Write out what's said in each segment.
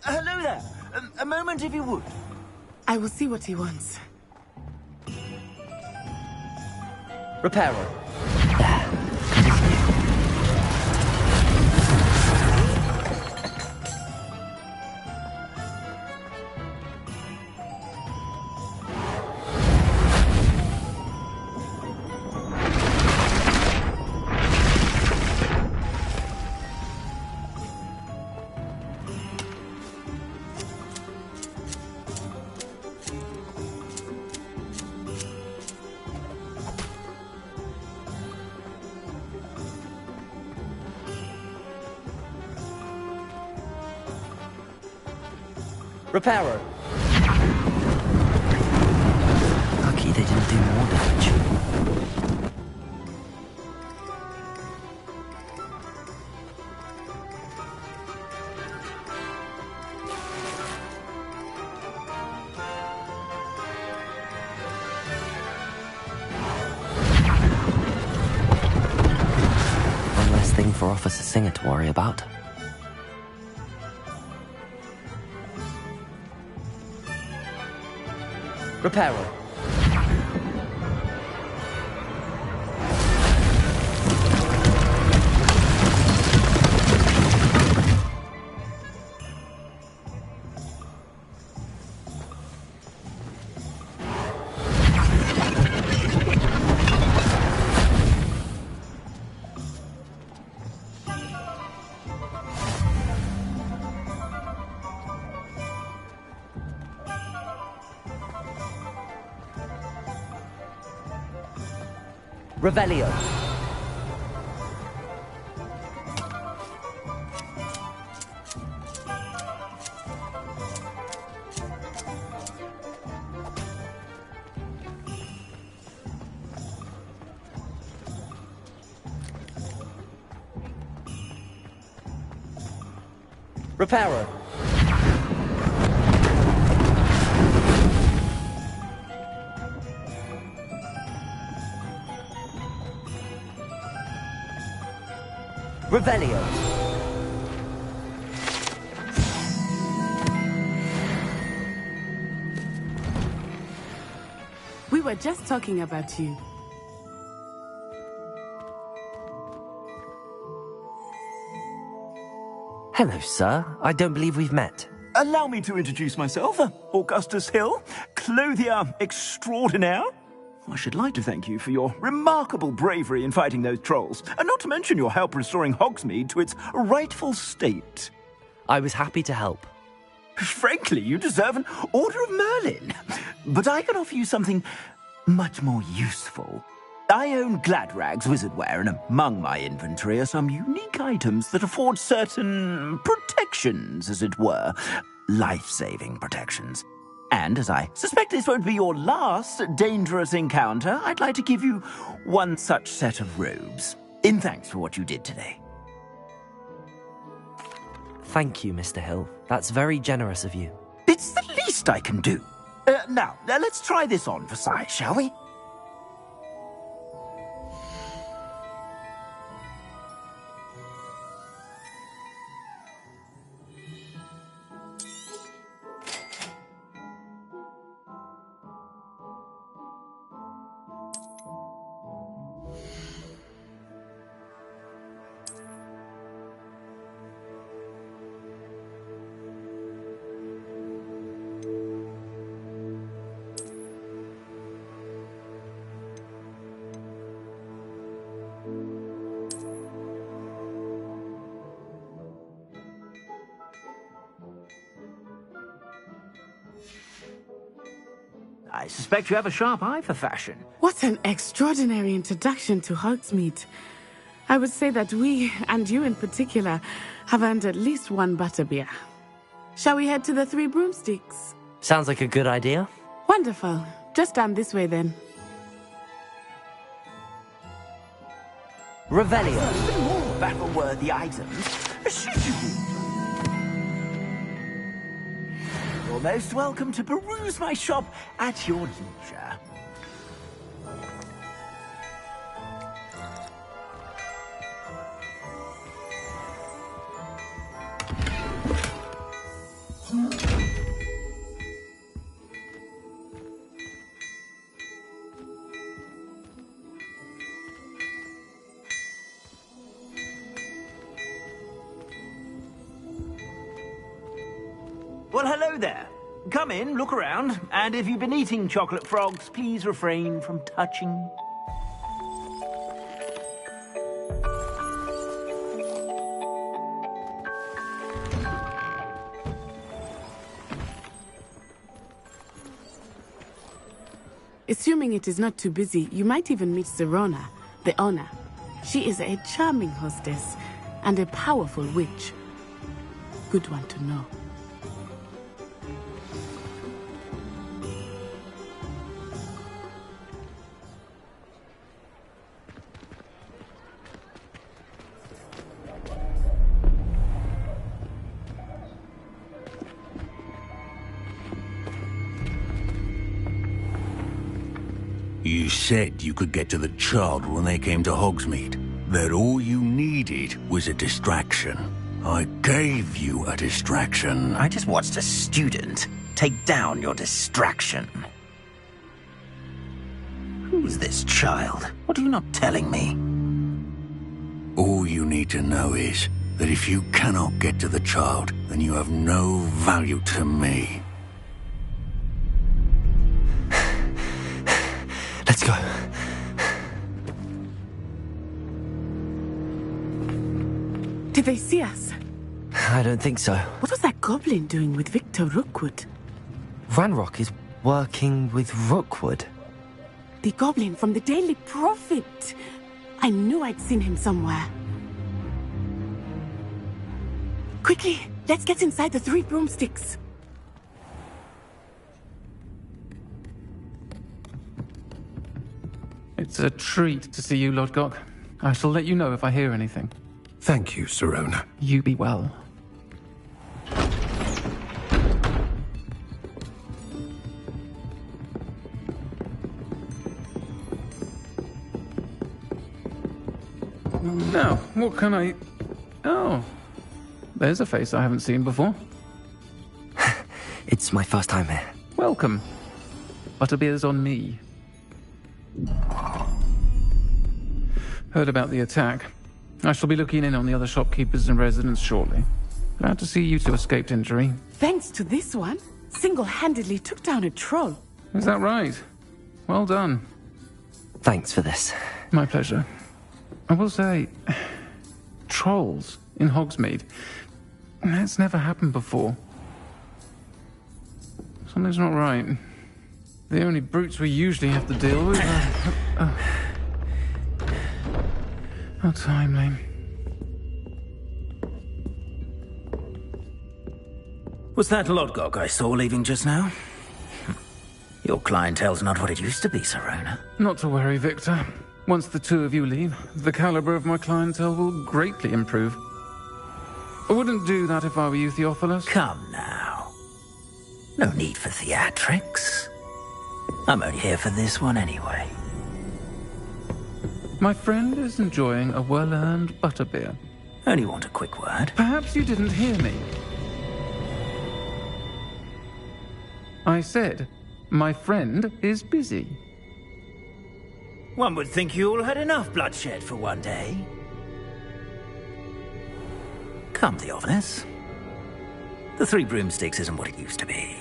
hello there. A moment if you would. I will see what he wants. Repairer. Repairer. Lucky they didn't do more damage. One less thing for Officer Singer to worry about. Repairer. Revelio. Repairer. Revelio. We were just talking about you. Hello, sir. I don't believe we've met. Allow me to introduce myself, Augustus Hill, clothier extraordinaire. I should like to thank you for your remarkable bravery in fighting those trolls, and not to mention your help restoring Hogsmeade to its rightful state. I was happy to help. Frankly, you deserve an Order of Merlin. But I can offer you something much more useful. I own Gladrag's wizardware, and among my inventory are some unique items that afford certain protections, as it were. Life-saving protections. And as I suspect this won't be your last dangerous encounter, I'd like to give you one such set of robes, in thanks for what you did today. Thank you, Mr. Hill. That's very generous of you. It's the least I can do. Now, let's try this on for size, shall we? I suspect you have a sharp eye for fashion. What an extraordinary introduction to Hogsmeade. I would say that we, and you in particular, have earned at least one butterbeer. Shall we head to the Three Broomsticks? Sounds like a good idea. Wonderful. Just down this way then. Revelio. Even more battle-worthy items. Should you? You're most welcome to peruse my shop at your leisure. Well, hello there. Come in, look around, and if you've been eating chocolate frogs, please refrain from touching. Assuming it is not too busy, you might even meet Serona, the owner. She is a charming hostess and a powerful witch. Good one to know. You said you could get to the child when they came to Hogsmeade. That all you needed was a distraction. I gave you a distraction. I just watched a student take down your distraction. Who's this child? What are you not telling me? All you need to know is that if you cannot get to the child, then you have no value to me. Let's go. Did they see us? I don't think so. What was that goblin doing with Victor Rookwood? Ranrock is working with Rookwood. The goblin from the Daily Prophet. I knew I'd seen him somewhere. Quickly, let's get inside the 3 broomsticks. It's a treat to see you, Lodgok. I shall let you know if I hear anything. Thank you, Serona. You be well. Now, what can I... Oh, there's a face I haven't seen before. It's my first time here. Welcome. Butterbeer's on me. Heard about the attack. I shall be looking in on the other shopkeepers and residents shortly. Glad to see you two escaped injury. Thanks to this one, single-handedly took down a troll. Is that right? Well done. Thanks for this. My pleasure. I will say, trolls in Hogsmeade. That's never happened before. Something's not right. The only brutes we usually have to deal with are... How timely. Was that Lodgok I saw leaving just now? Your clientele's not what it used to be, Serona. Not to worry, Victor. Once the two of you leave, the caliber of my clientele will greatly improve. I wouldn't do that if I were you, Theophilus. Come now. No need for theatrics. I'm only here for this one anyway. My friend is enjoying a well-earned butterbeer. Only want a quick word. Perhaps you didn't hear me. I said, my friend is busy. One would think you all had enough bloodshed for one day. Come, Theophilus. The 3 broomsticks isn't what it used to be.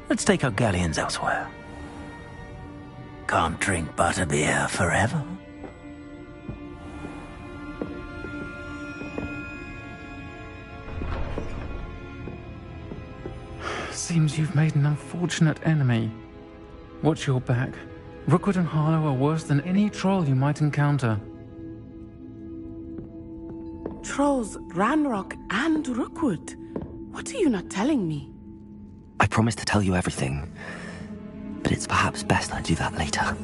Let's take our galleons elsewhere. Can't drink butterbeer forever. Seems you've made an unfortunate enemy. Watch your back. Rookwood and Harlow are worse than any troll you might encounter. Trolls, Ranrock, and Rookwood. What are you not telling me? I promised to tell you everything, but it's perhaps best I do that later.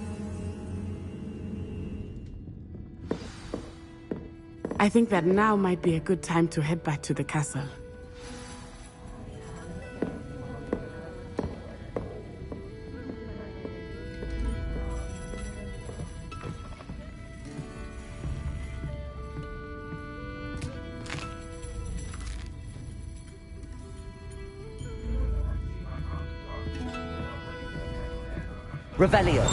I think that now might be a good time to head back to the castle. Revelio.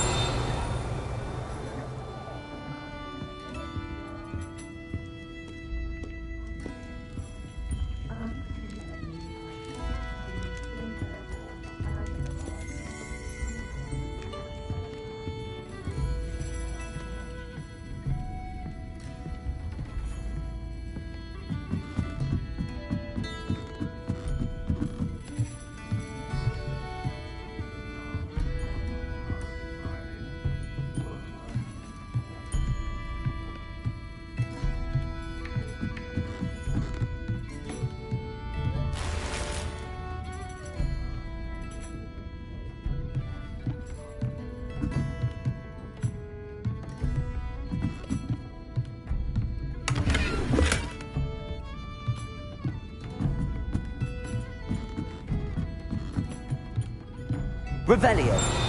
Revelio.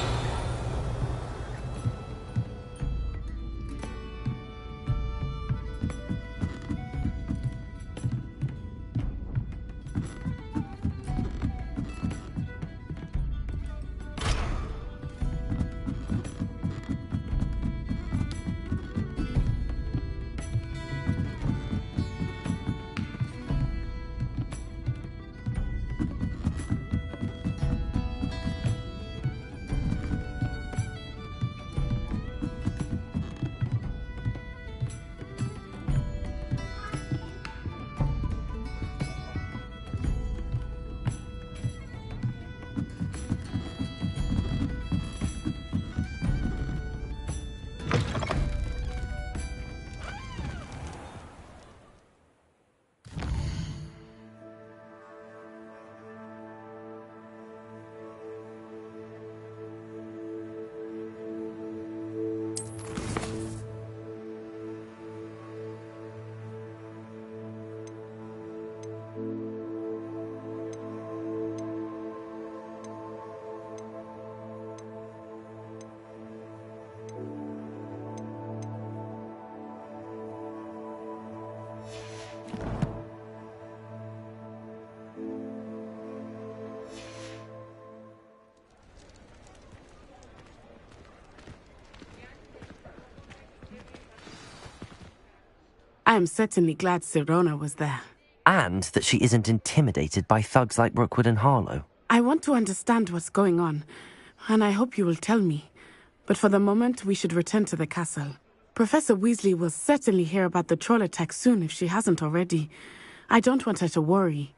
I am certainly glad Sirona was there. And that she isn't intimidated by thugs like Rookwood and Harlow. I want to understand what's going on, and I hope you will tell me. But for the moment, we should return to the castle. Professor Weasley will certainly hear about the troll attack soon if she hasn't already. I don't want her to worry.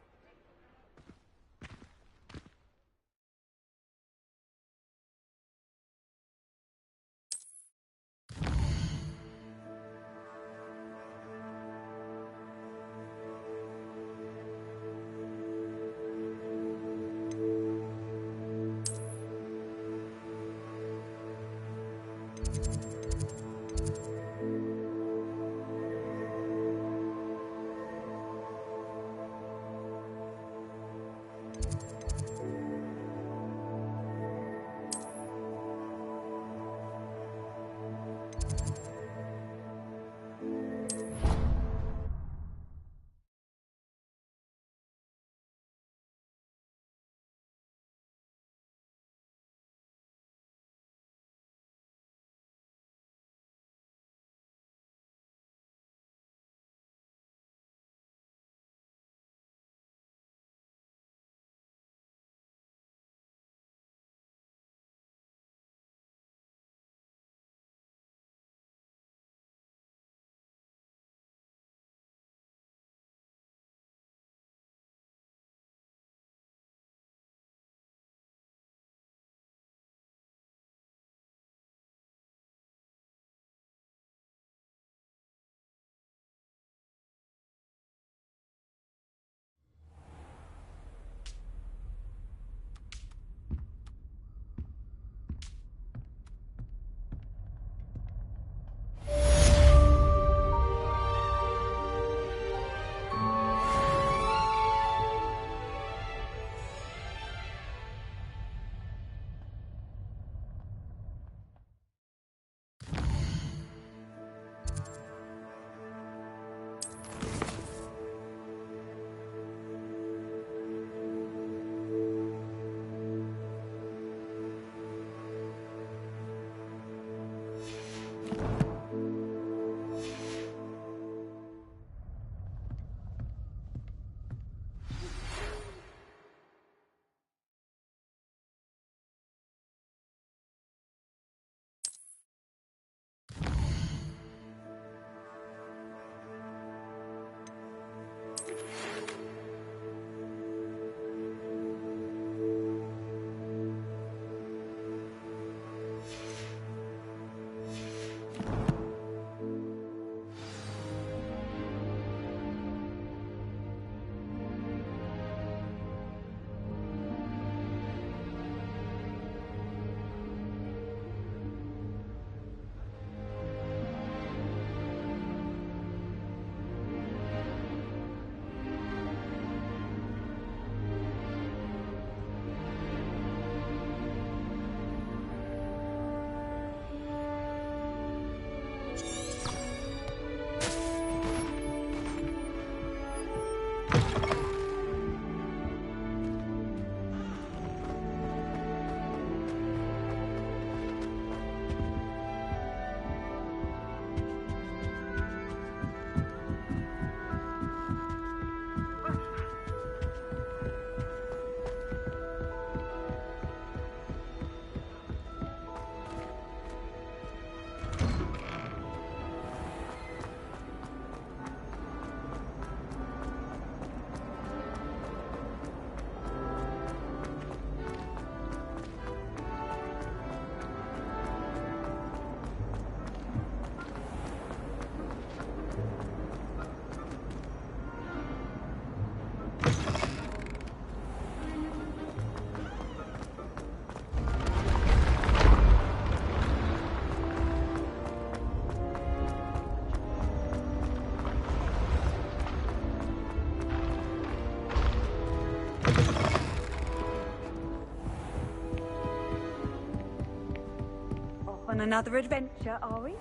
On another adventure, are we?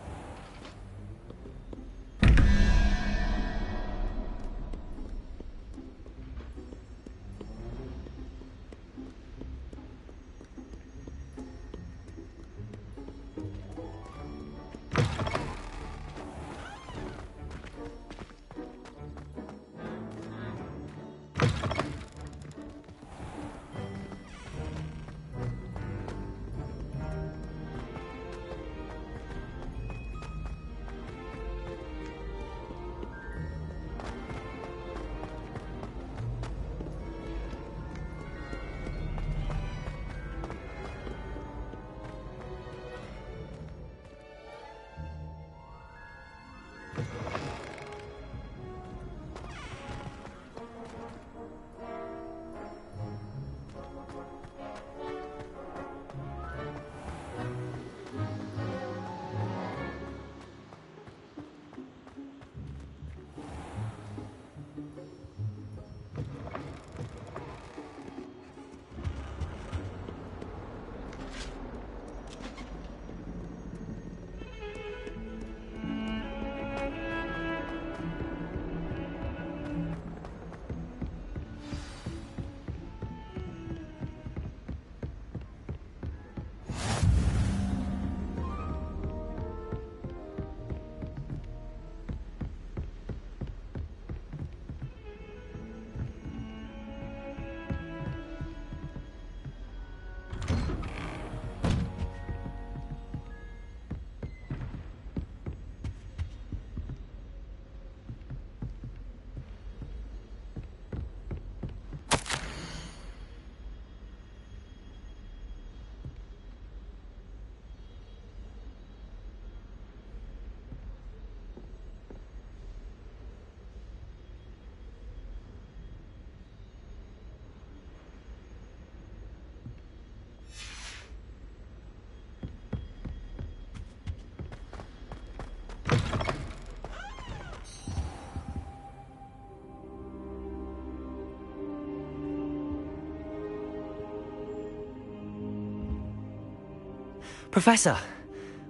Professor,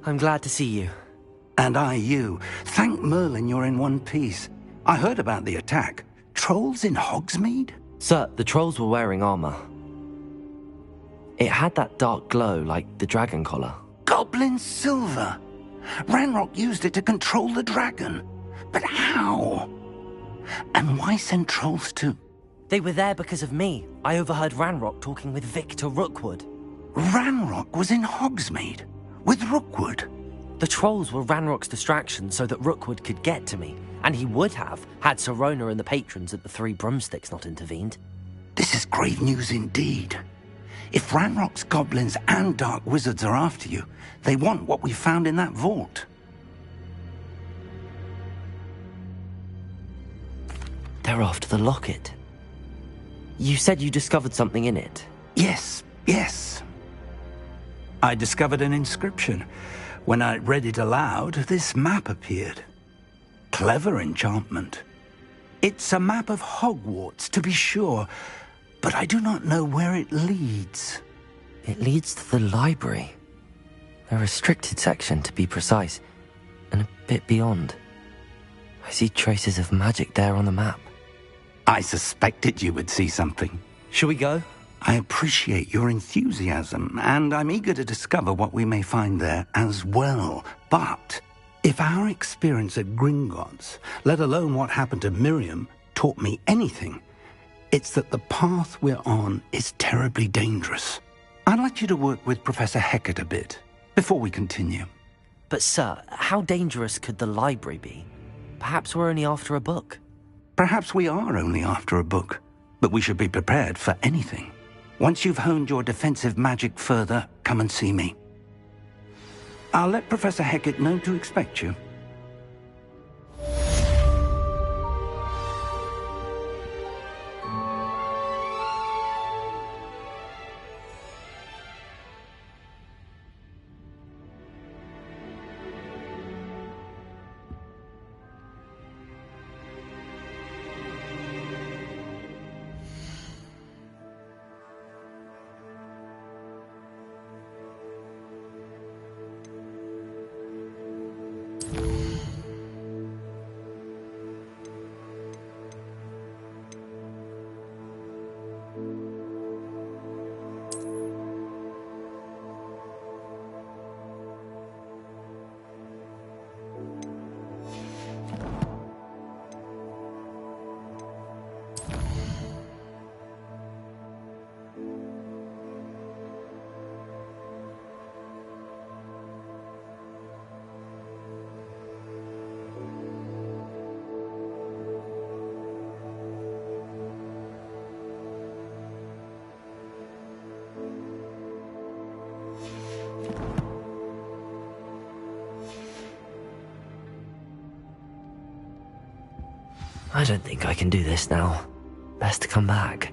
I'm glad to see you. And I you. Thank Merlin you're in one piece. I heard about the attack. Trolls in Hogsmeade? Sir, the trolls were wearing armor. It had that dark glow like the dragon collar. Goblin silver! Ranrock used it to control the dragon. But how? And why send trolls to... They were there because of me. I overheard Ranrock talking with Victor Rookwood. Ranrock was in Hogsmeade? With Rookwood? The trolls were Ranrock's distraction so that Rookwood could get to me. And he would have, had Sirona and the patrons at the Three Broomsticks not intervened. This is grave news indeed. If Ranrock's goblins and dark wizards are after you, they want what we found in that vault. They're after the locket. You said you discovered something in it. Yes. I discovered an inscription. When I read it aloud, this map appeared. Clever enchantment. It's a map of Hogwarts, to be sure, but I do not know where it leads. It leads to the library. A restricted section, to be precise, and a bit beyond. I see traces of magic there on the map. I suspected you would see something. Shall we go? I appreciate your enthusiasm, and I'm eager to discover what we may find there as well. But if our experience at Gringotts, let alone what happened to Miriam, taught me anything, it's that the path we're on is terribly dangerous. I'd like you to work with Professor Hecat a bit before we continue. But sir, how dangerous could the library be? Perhaps we're only after a book. Perhaps we are only after a book, but we should be prepared for anything. Once you've honed your defensive magic further, come and see me. I'll let Professor Hecat know to expect you. I don't think I can do this now. Best to come back.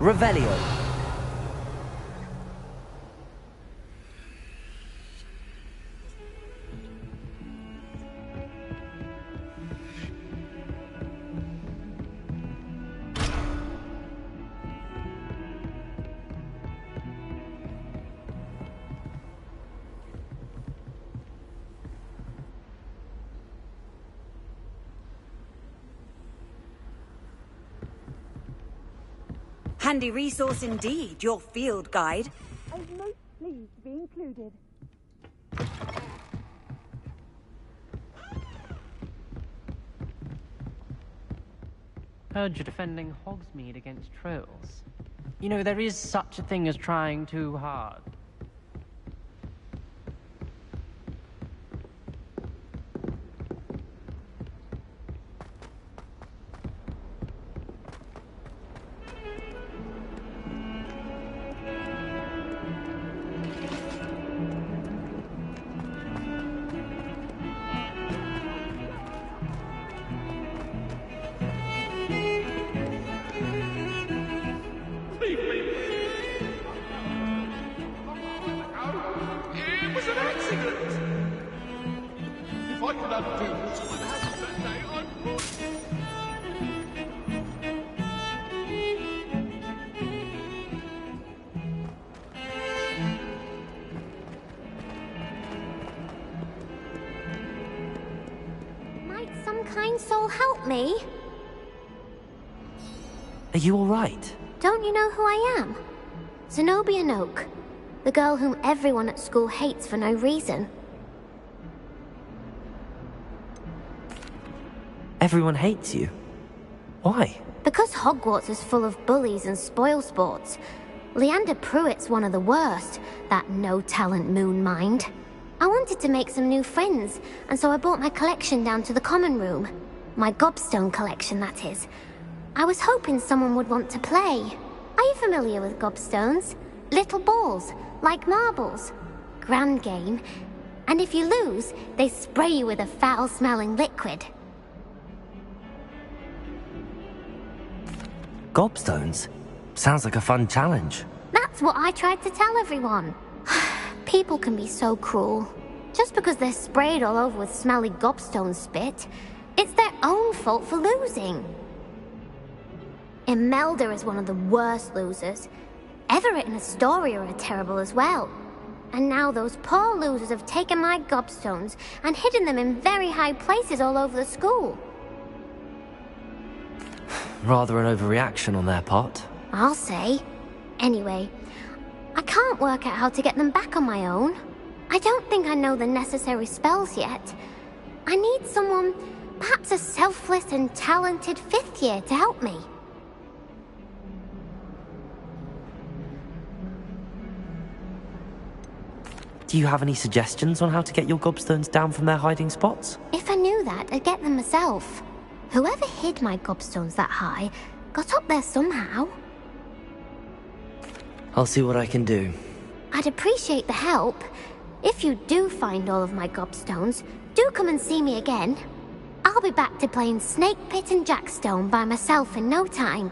Revelio. Handy resource indeed, your field guide. I was most pleased to be included. Heard you're defending Hogsmeade against trolls. You know, there is such a thing as trying too hard. Kind soul help me? Are you alright? Don't you know who I am? Zenobia Noak, the girl whom everyone at school hates for no reason. Everyone hates you? Why? Because Hogwarts is full of bullies and spoilsports. Leander Pruitt's one of the worst, that no-talent moon mind. I wanted to make some new friends, and so I brought my collection down to the common room. My gobstone collection, that is. I was hoping someone would want to play. Are you familiar with gobstones? Little balls, like marbles. Grand game. And if you lose, they spray you with a foul-smelling liquid. Gobstones? Sounds like a fun challenge. That's what I tried to tell everyone. people can be so cruel. Just because they're sprayed all over with smelly gobstone spit, it's their own fault for losing. Imelda is one of the worst losers. Everett and Astoria are terrible as well. And now those poor losers have taken my gobstones and hidden them in very high places all over the school. Rather an overreaction on their part. I'll say. Anyway, I can't work out how to get them back on my own. I don't think I know the necessary spells yet. I need someone, perhaps a selfless and talented 5th year to help me. Do you have any suggestions on how to get your gobstones down from their hiding spots? If I knew that, I'd get them myself. Whoever hid my gobstones that high got up there somehow. I'll see what I can do. I'd appreciate the help. If you do find all of my gobstones, do come and see me again. I'll be back to playing Snake Pit and Jackstone by myself in no time.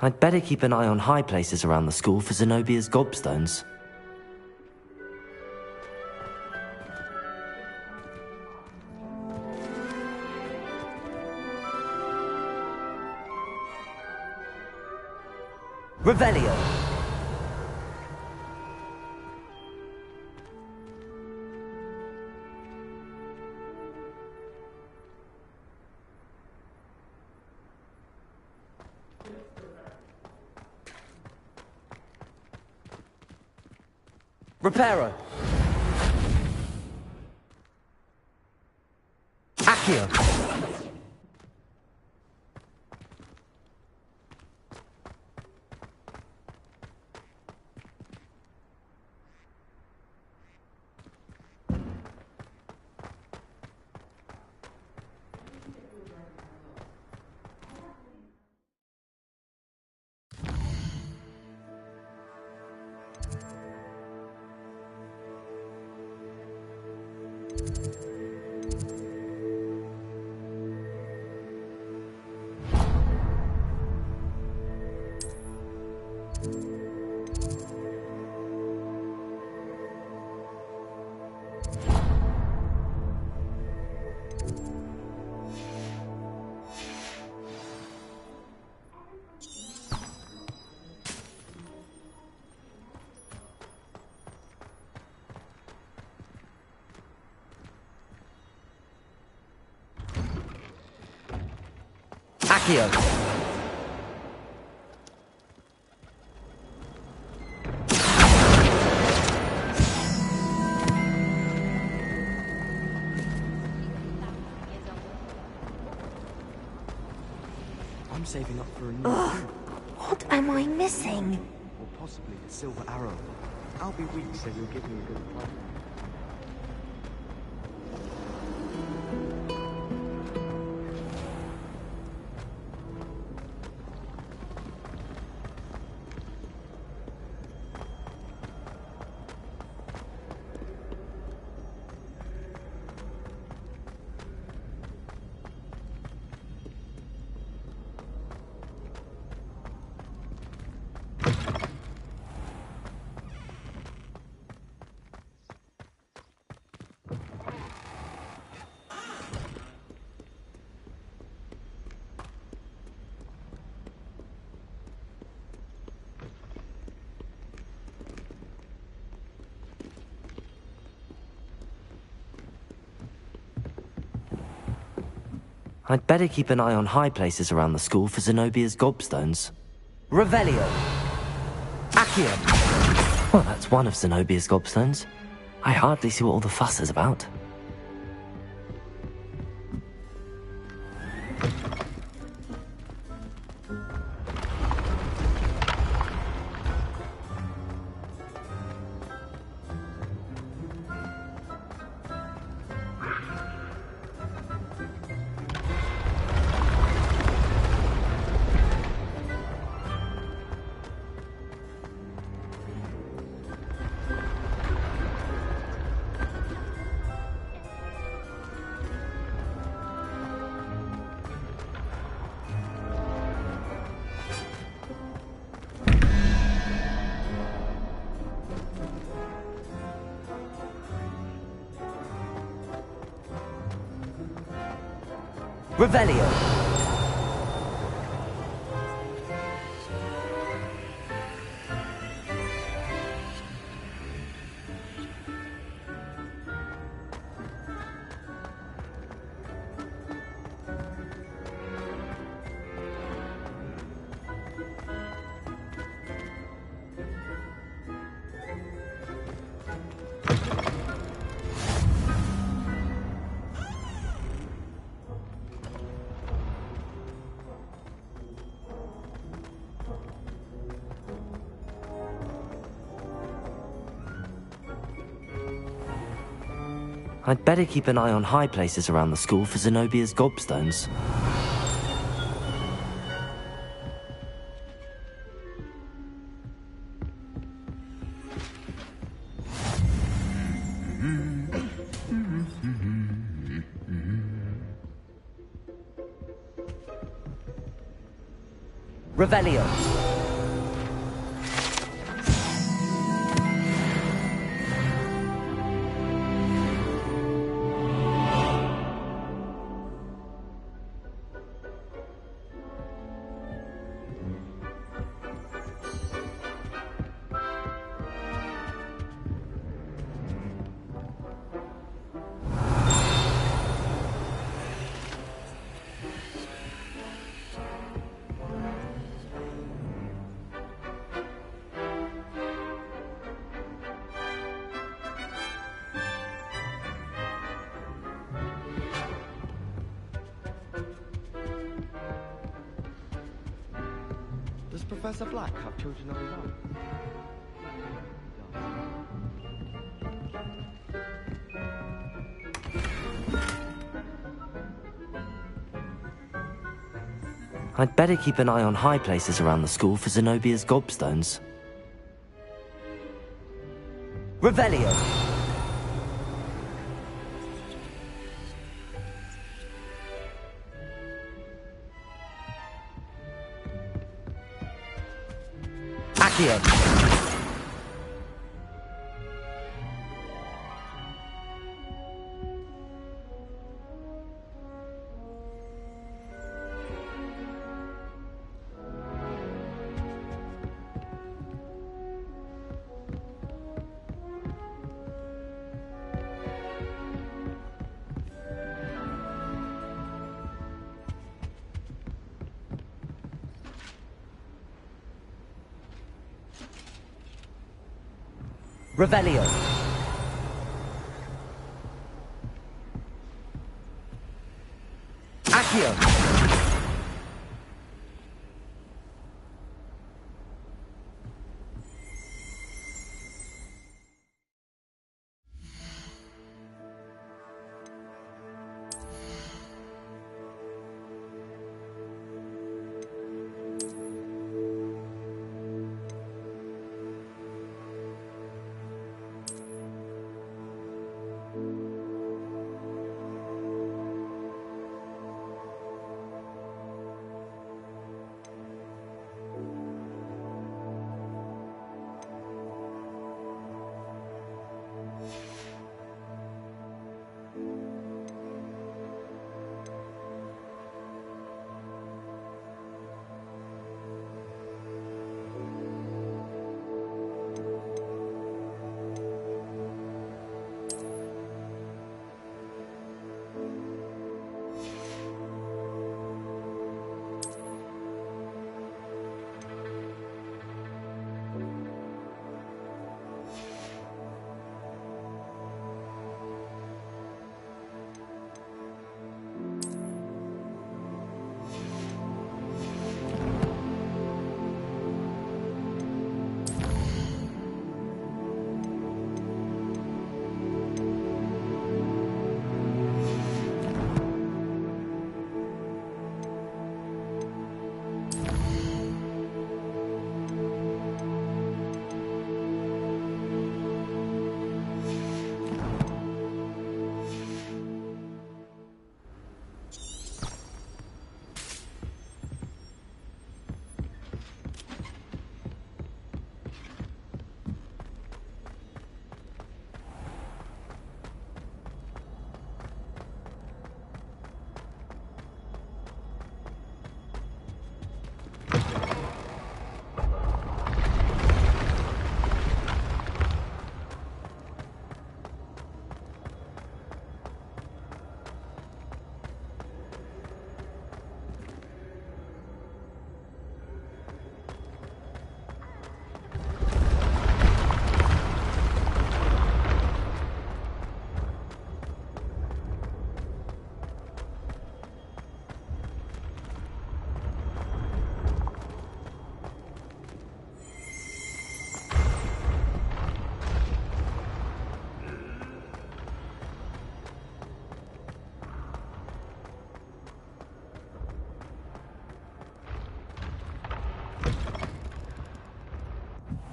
I'd better keep an eye on high places around the school for Zenobia's gobstones. Revelio. Reparo. Accio. Accio. I'm saving up for a new What am I missing? or possibly a silver arrow. I'll be weak, so you'll give me a good price. I'd better keep an eye on high places around the school for Zenobia's gobstones. Revelio. Accio. Well, that's one of Zenobia's gobstones. I hardly see what all the fuss is about. Revelio. I'd better keep an eye on high places around the school for Zenobia's gobstones. Revelio. Does Professor Black have children of his own? I'd better keep an eye on high places around the school for Zenobia's gobstones. Revelio. Accio. Revelio. Accio.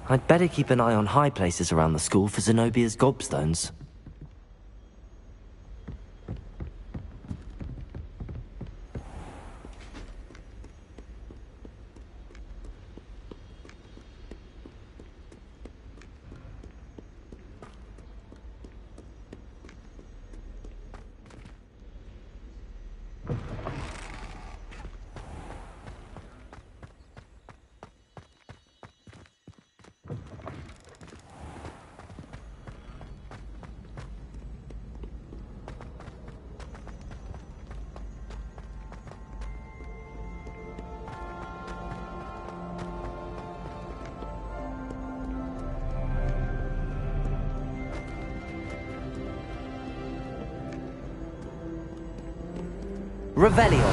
I'd better keep an eye on high places around the school for Zenobia's gobstones. Revelio.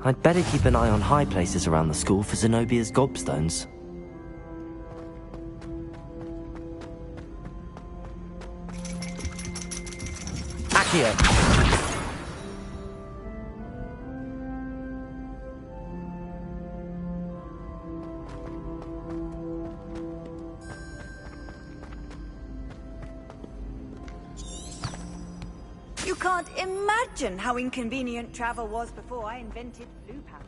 I'd better keep an eye on high places around the school for Zenobia's gobstones. Accio. You can't imagine how inconvenient travel was before I invented blue powder.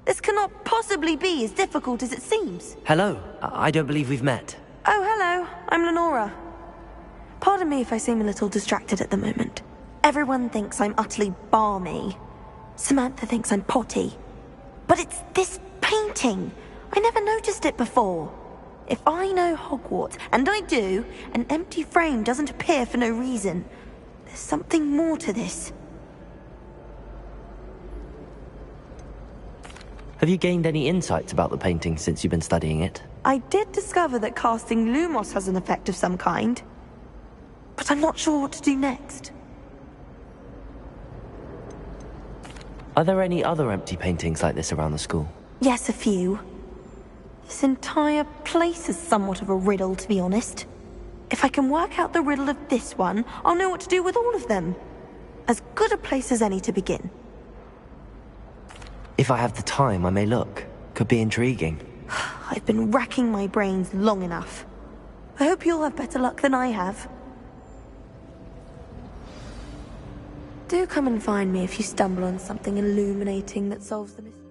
This cannot possibly be as difficult as it seems. Hello, I don't believe we've met. Oh, hello. I'm Lenora. Pardon me if I seem a little distracted at the moment. Everyone thinks I'm utterly balmy. Samantha thinks I'm potty. But it's this painting. I never noticed it before. If I know Hogwarts, and I do, an empty frame doesn't appear for no reason. There's something more to this. Have you gained any insights about the painting since you've been studying it? I did discover that casting Lumos has an effect of some kind. But I'm not sure what to do next. Are there any other empty paintings like this around the school? Yes, a few. This entire place is somewhat of a riddle, to be honest. If I can work out the riddle of this one, I'll know what to do with all of them. As good a place as any to begin. If I have the time, I may look. Could be intriguing. I've been racking my brains long enough. I hope you'll have better luck than I have. Do come and find me if you stumble on something illuminating that solves the mystery.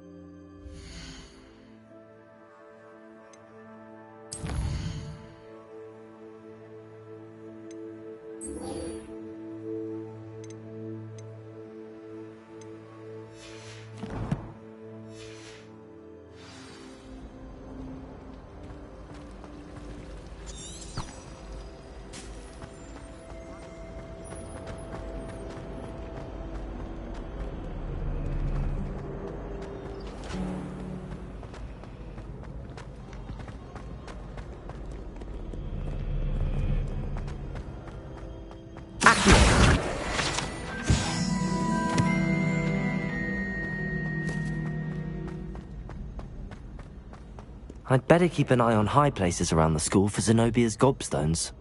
I'd better keep an eye on high places around the school for Zenobia's gobstones.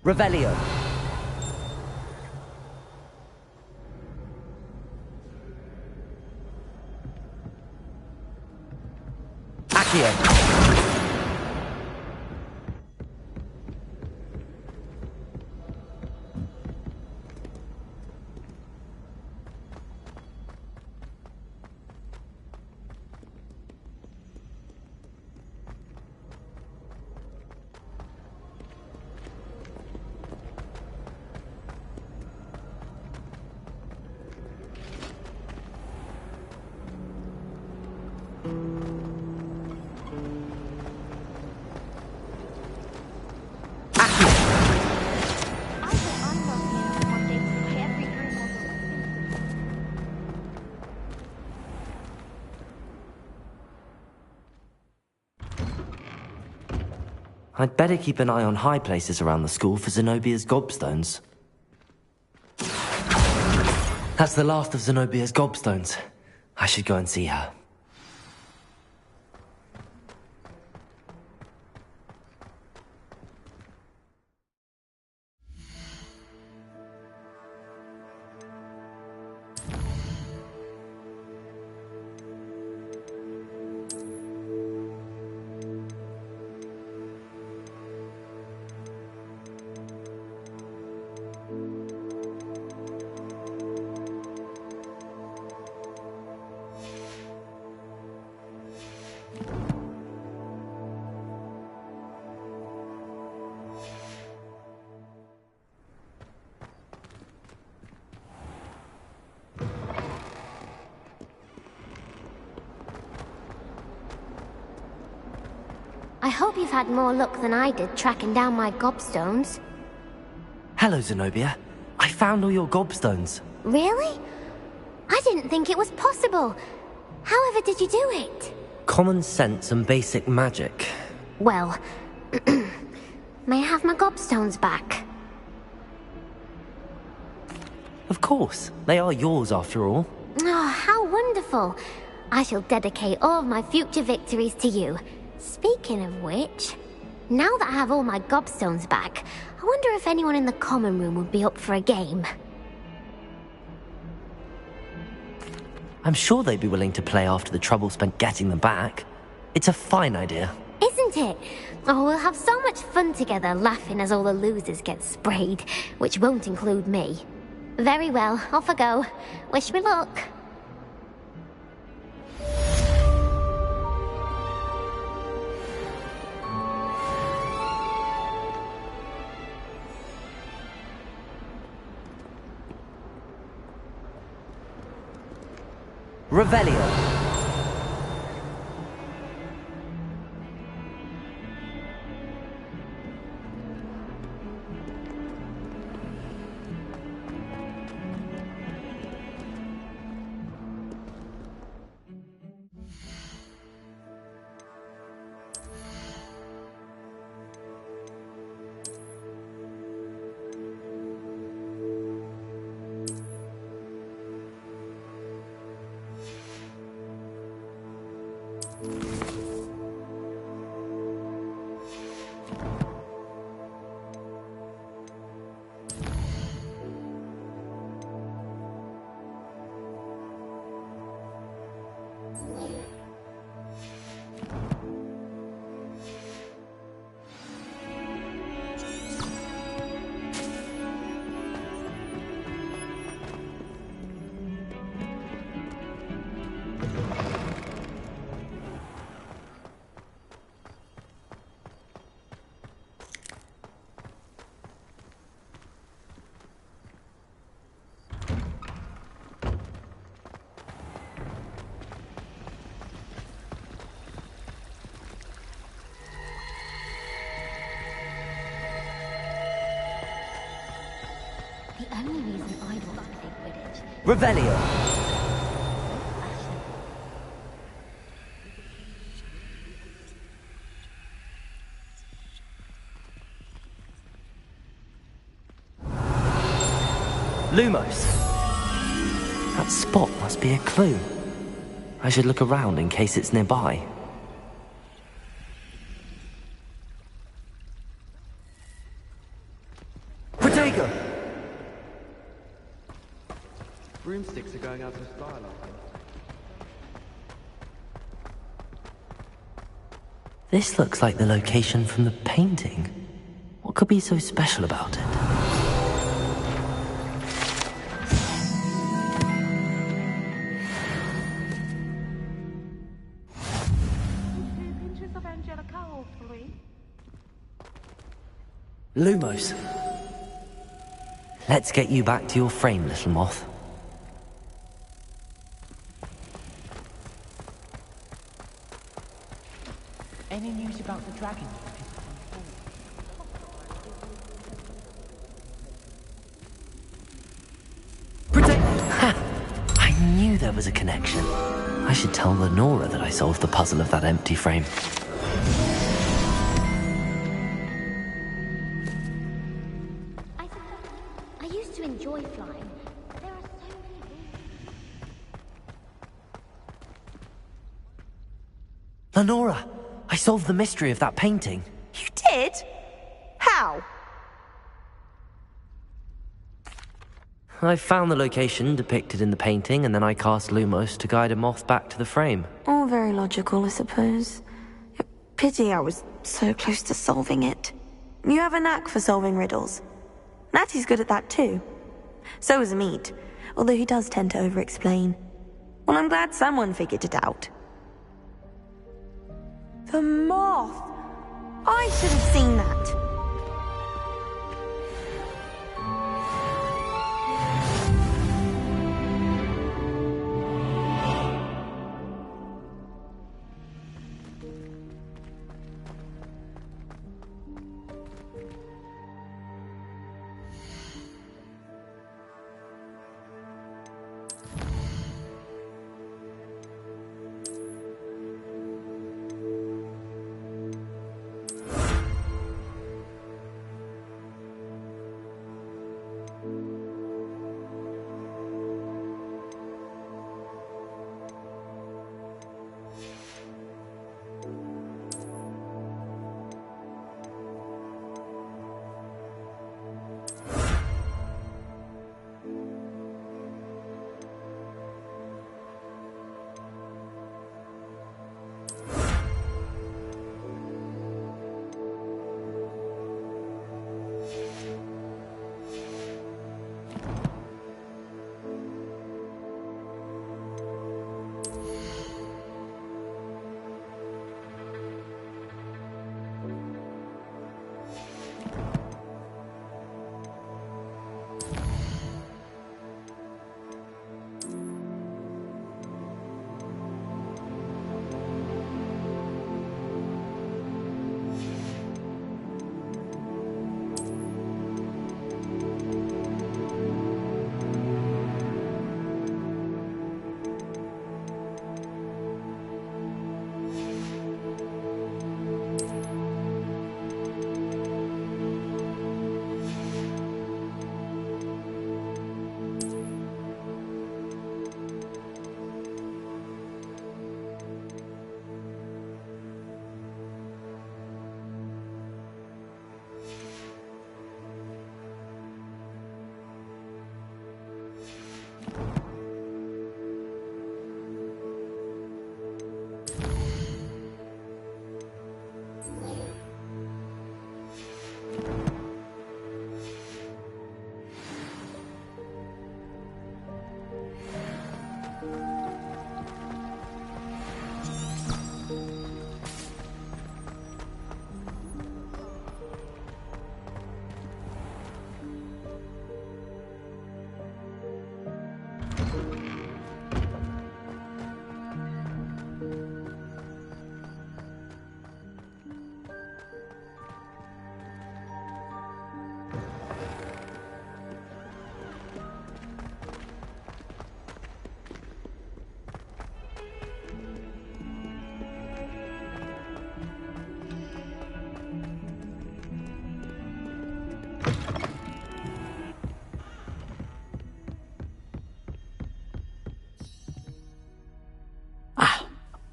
Revelio. Accio. I'd better keep an eye on high places around the school for Zenobia's gobstones. That's the last of Zenobia's gobstones. I should go and see her. I hope you've had more luck than I did tracking down my gobstones. Hello, Zenobia. I found all your gobstones. Really? I didn't think it was possible. However did you do it? Common sense and basic magic. Well, may I have my gobstones back? Of course. They are yours after all. Oh, how wonderful. I shall dedicate all of my future victories to you. Speaking of which, now that I have all my gobstones back, I wonder if anyone in the common room would be up for a game. I'm sure they'd be willing to play after the trouble spent getting them back. It's a fine idea. Isn't it? Oh, we'll have so much fun together laughing as all the losers get sprayed, which won't include me. Very well, off I go. Wish me luck. Revelio. The only reason I want to play Quidditch... Revelio. Lumos. That spot must be a clue. I should look around in case it's nearby. Protego! Broomsticks are going out of style, I think. This looks like the location from the painting. What could be so special about it? Lumos. Let's get you back to your frame, little moth. Any news about the dragon? I knew there was a connection. I should tell Lenora that I solved the puzzle of that empty frame. Lenora, I solved the mystery of that painting. You did? How? I found the location depicted in the painting, and then I cast Lumos to guide a moth back to the frame. All very logical, I suppose. Pity I was so close to solving it. You have a knack for solving riddles. Natty's good at that too. So is Amit, although he does tend to over-explain. Well, I'm glad someone figured it out. The moth! I should have seen that.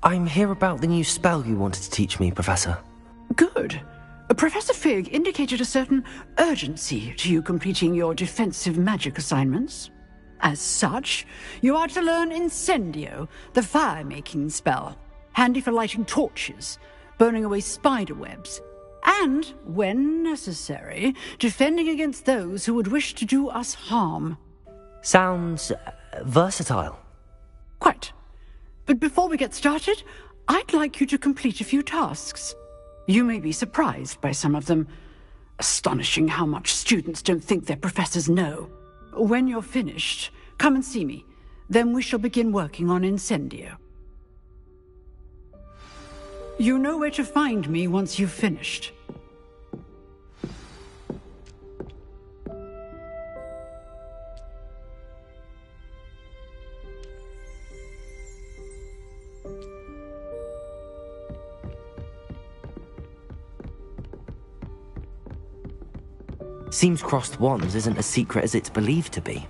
I'm here about the new spell you wanted to teach me, Professor. Good. Professor Fig indicated a certain urgency to you completing your defensive magic assignments. As such, you are to learn Incendio, the fire-making spell, handy for lighting torches, burning away spider webs, and, when necessary, defending against those who would wish to do us harm. Sounds versatile. Quite. But before we get started, I'd like you to complete a few tasks. You may be surprised by some of them. Astonishing how much students don't think their professors know. When you're finished, come and see me. Then we shall begin working on Incendio. You know where to find me once you've finished. Seems crossed wands isn't as secret as it's believed to be.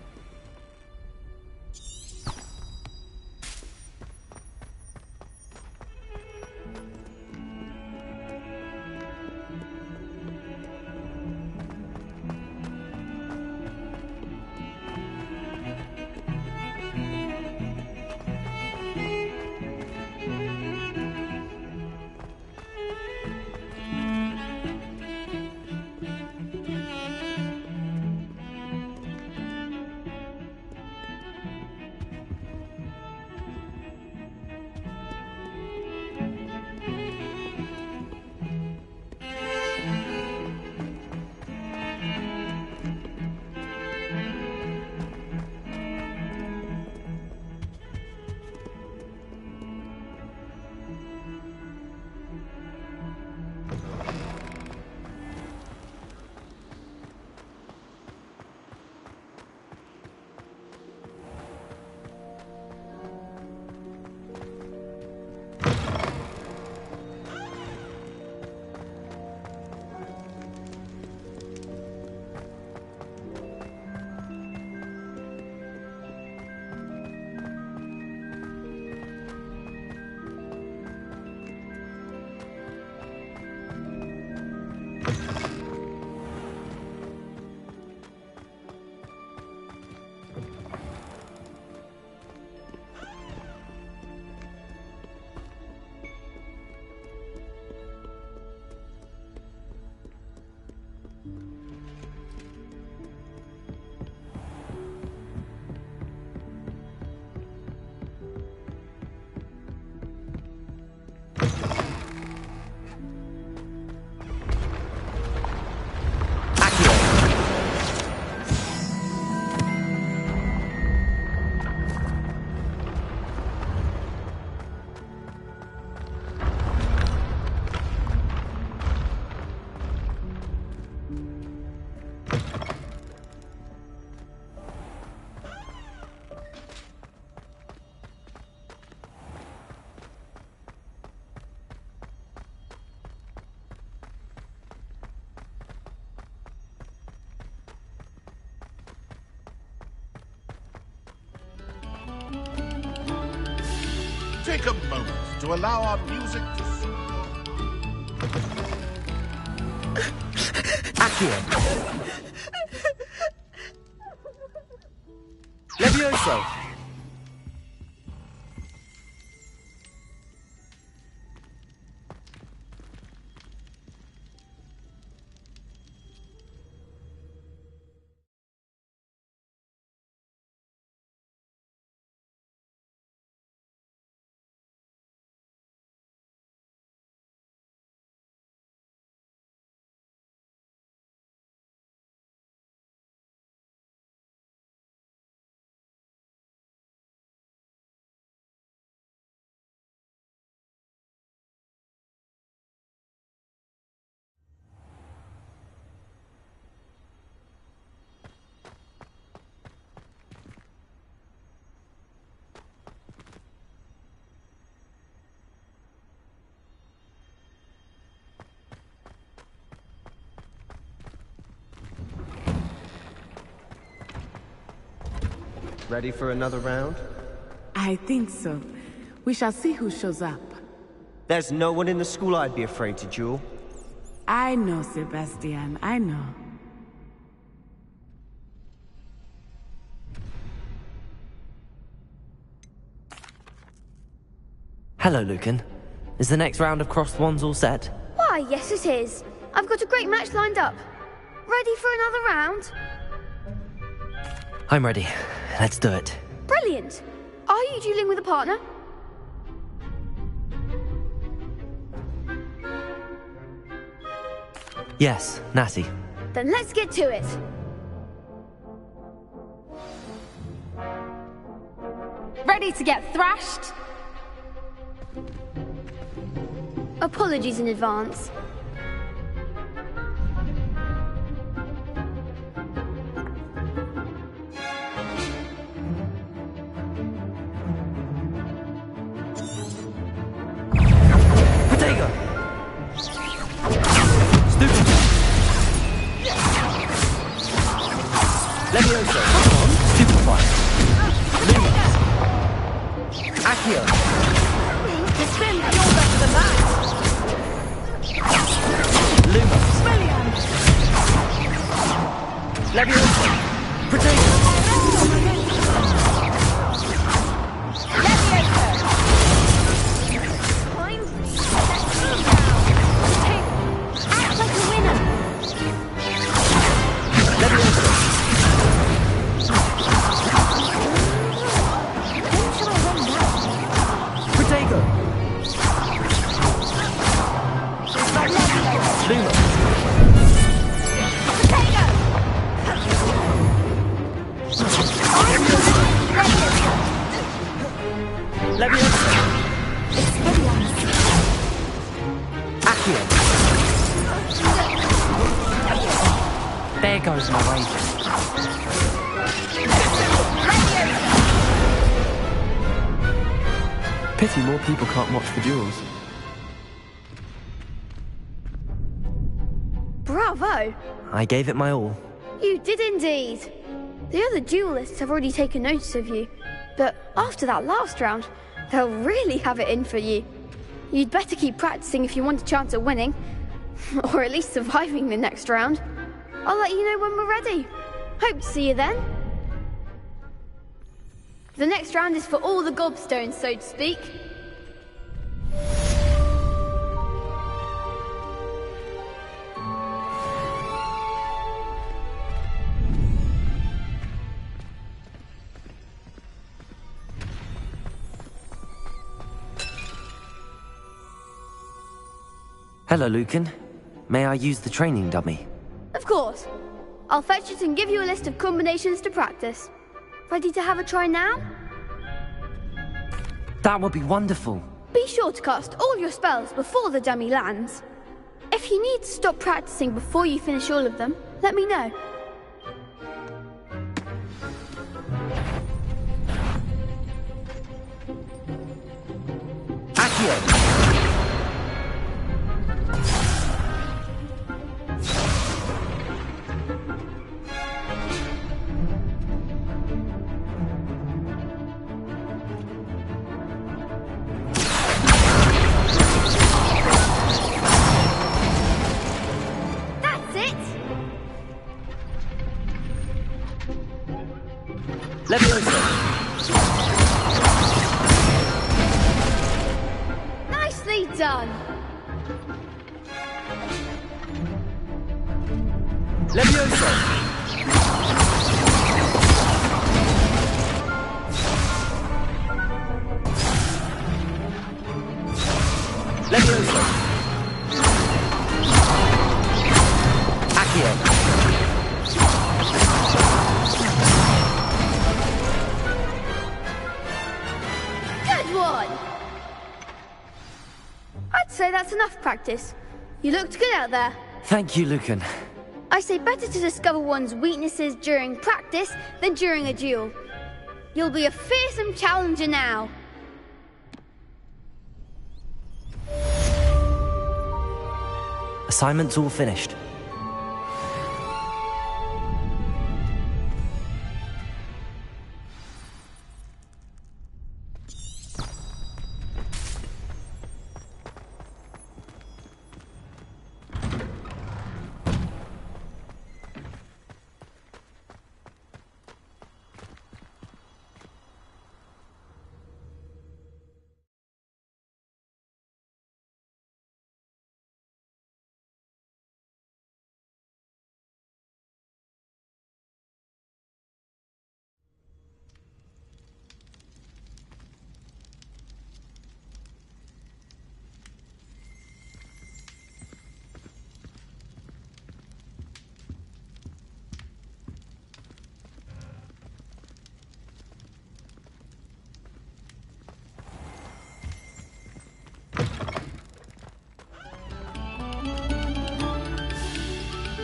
take a moment to allow our music to soothe Accio. Levioso. Ready for another round? I think so. We shall see who shows up. There's no one in the school I'd be afraid to duel. I know, Sebastian, I know. Hello, Lucan. Is the next round of crossed wands all set? Why, yes it is. I've got a great match lined up. Ready for another round? I'm ready. Let's do it. Brilliant. Are you dueling with a partner? Yes, Natty. Then let's get to it. Ready to get thrashed? Apologies in advance. Levioso. Come on. Stupefy. Lumos. Accio. Defend, you're better than that. Lumos. Levioso. Protego. Act like a winner. Levioso. Protego. Lumos. Levioso. Accio. There goes my wager. Pity more people can't watch the duels. Bravo. I gave it my all. You did indeed. The other duelists have already taken notice of you, but after that last round, they'll really have it in for you. You'd better keep practicing if you want a chance at winning, or at least surviving the next round. I'll let you know when we're ready. Hope to see you then. The next round is for all the gobstones, so to speak. Hello, Lucan. May I use the training dummy? Of course. I'll fetch it and give you a list of combinations to practice. Ready to have a try now? That would be wonderful. Be sure to cast all your spells before the dummy lands. If you need to stop practicing before you finish all of them, let me know. Accio. Leviosa! Nicely done! Leviosa! Leviosa! Accio! Good one! I'd say that's enough practice. You looked good out there. Thank you, Lucan. I say better to discover one's weaknesses during practice than during a duel. You'll be a fearsome challenger now. Assignment's all finished.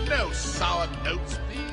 No sour notes, please.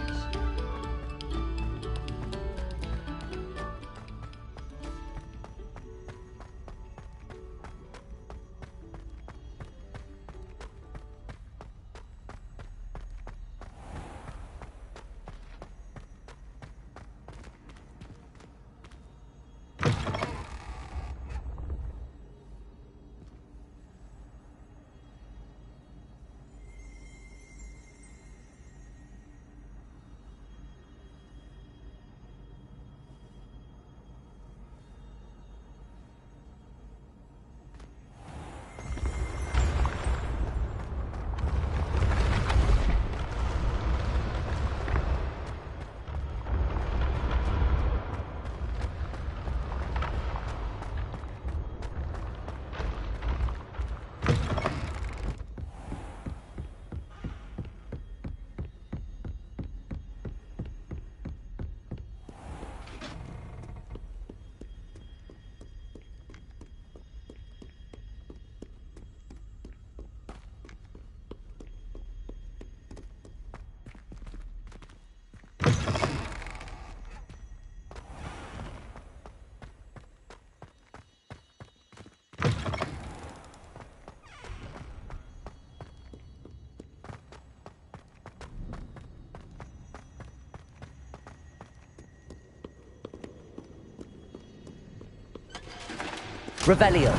Revelio.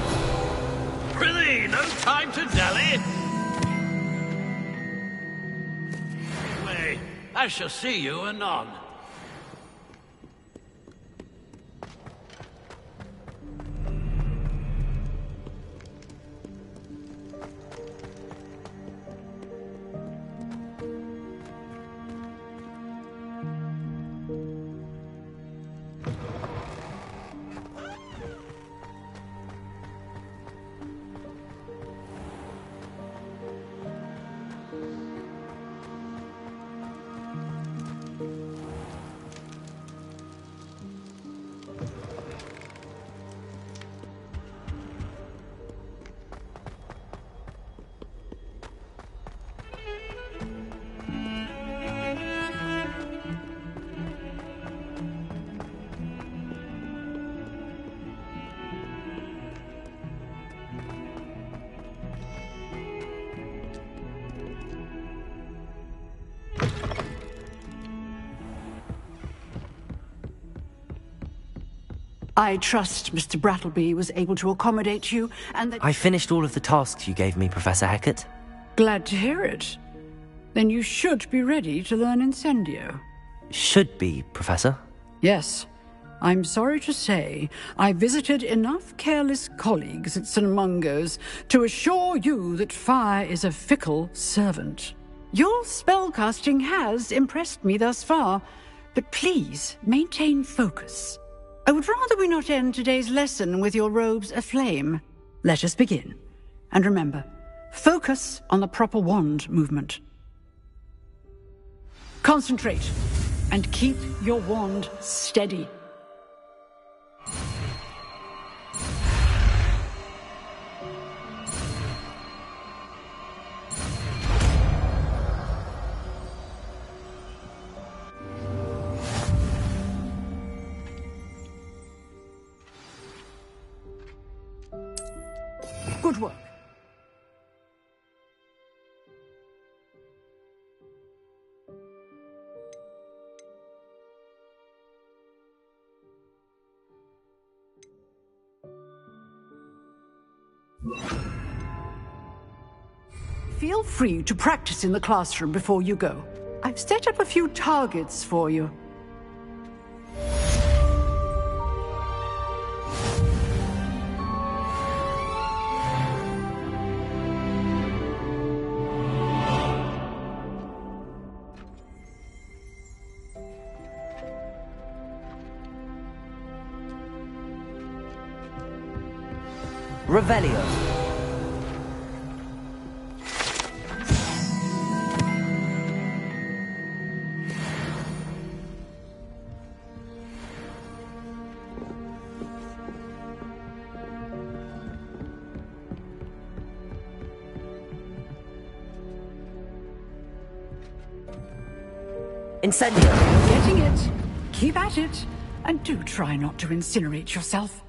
Prithee, no time to dally. Anyway, I shall see you anon. I trust Mr. Brattleby was able to accommodate you, and that— I finished all of the tasks you gave me, Professor Hecat. Glad to hear it. Then you should be ready to learn Incendio. Should be, Professor. Yes. I'm sorry to say, I visited enough careless colleagues at St. Mungo's to assure you that fire is a fickle servant. Your spellcasting has impressed me thus far, but please maintain focus. I would rather we not end today's lesson with your robes aflame. Let us begin. And remember, focus on the proper wand movement. Concentrate, and keep your wand steady. Good work. Feel free to practice in the classroom before you go. I've set up a few targets for you. Revelio. Incendio. Getting it. Keep at it. And do try not to incinerate yourself.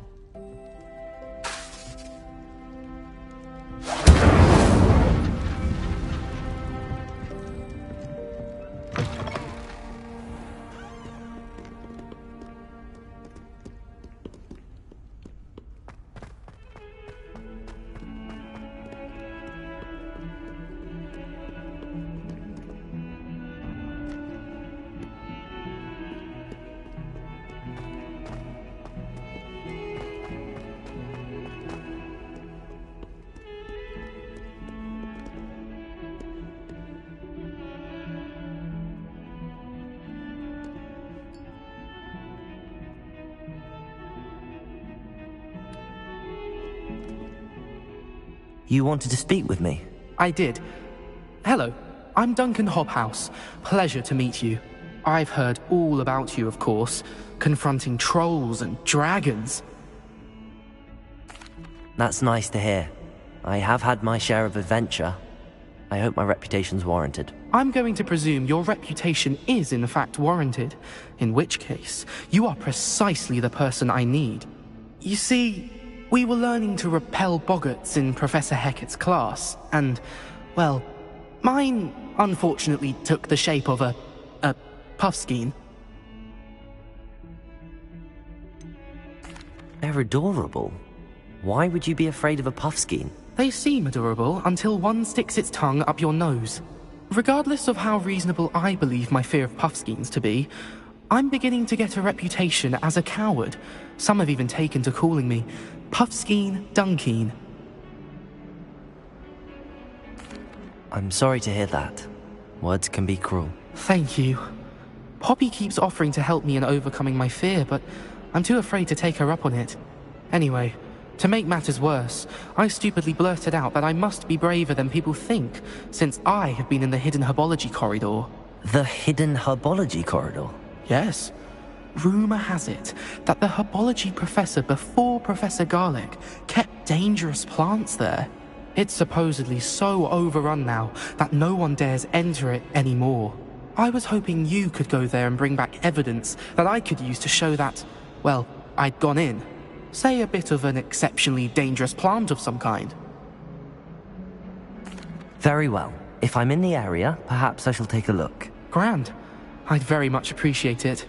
You wanted to speak with me? I did. Hello, I'm Duncan Hobhouse. Pleasure to meet you. I've heard all about you, of course, confronting trolls and dragons. That's nice to hear. I have had my share of adventure. I hope my reputation's warranted. I'm going to presume your reputation is in fact warranted, in which case, you are precisely the person I need. You see, we were learning to repel boggarts in Professor Hecat's class, and, well, mine unfortunately took the shape of a puffskein. They're adorable. Why would you be afraid of a puffskein? They seem adorable until one sticks its tongue up your nose. Regardless of how reasonable I believe my fear of puffskeins to be, I'm beginning to get a reputation as a coward. Some have even taken to calling me Puffskein Dunkeen. I'm sorry to hear that. Words can be cruel. Thank you. Poppy keeps offering to help me in overcoming my fear, but I'm too afraid to take her up on it. Anyway, to make matters worse, I stupidly blurted out that I must be braver than people think, since I have been in the hidden herbology corridor. The hidden herbology corridor? Yes. Rumour has it that the herbology professor before Professor Garlic kept dangerous plants there. It's supposedly so overrun now that no one dares enter it anymore. I was hoping you could go there and bring back evidence that I could use to show that, well, I'd gone in. Say a bit of an exceptionally dangerous plant of some kind. Very well. If I'm in the area, perhaps I shall take a look. Grand. I'd very much appreciate it.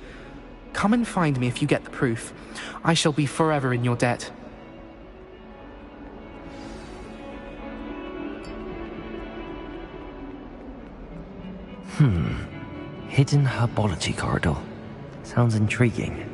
Come and find me if you get the proof. I shall be forever in your debt. Hidden herbology corridor. Sounds intriguing.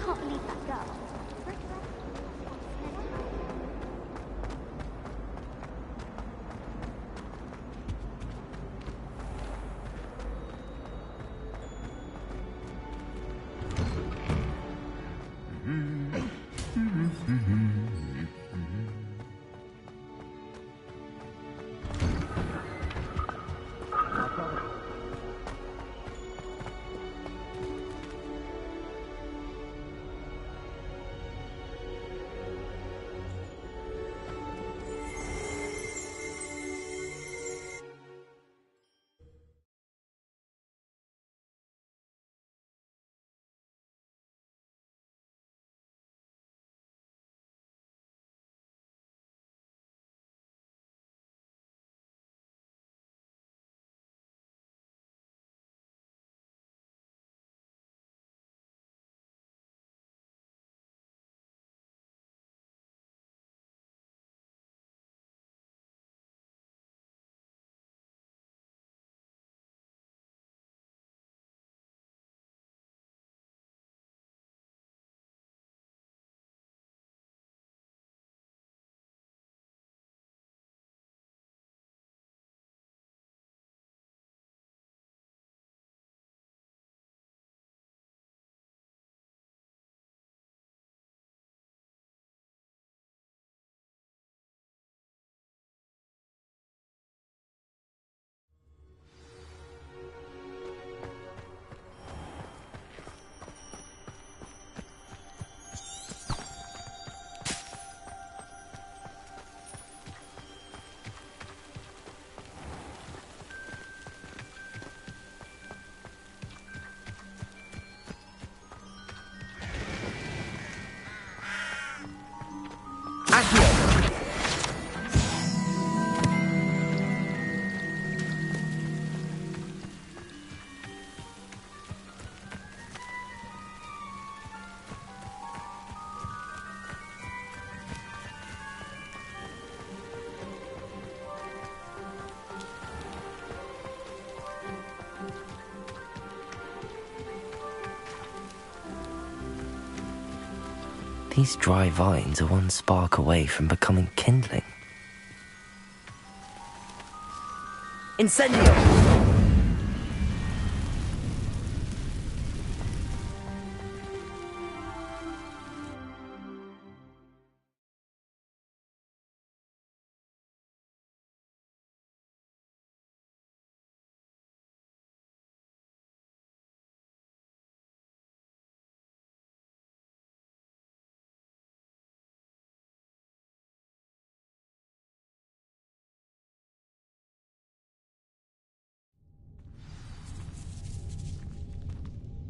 can't believe that girl. These dry vines are one spark away from becoming kindling. Incendio!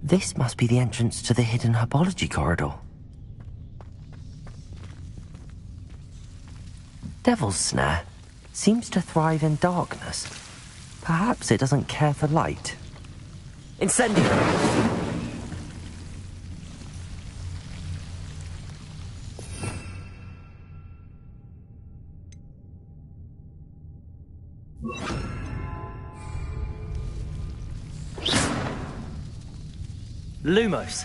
This must be the entrance to the hidden herbology corridor. Devil's Snare seems to thrive in darkness. Perhaps it doesn't care for light. Incendio! Lumos.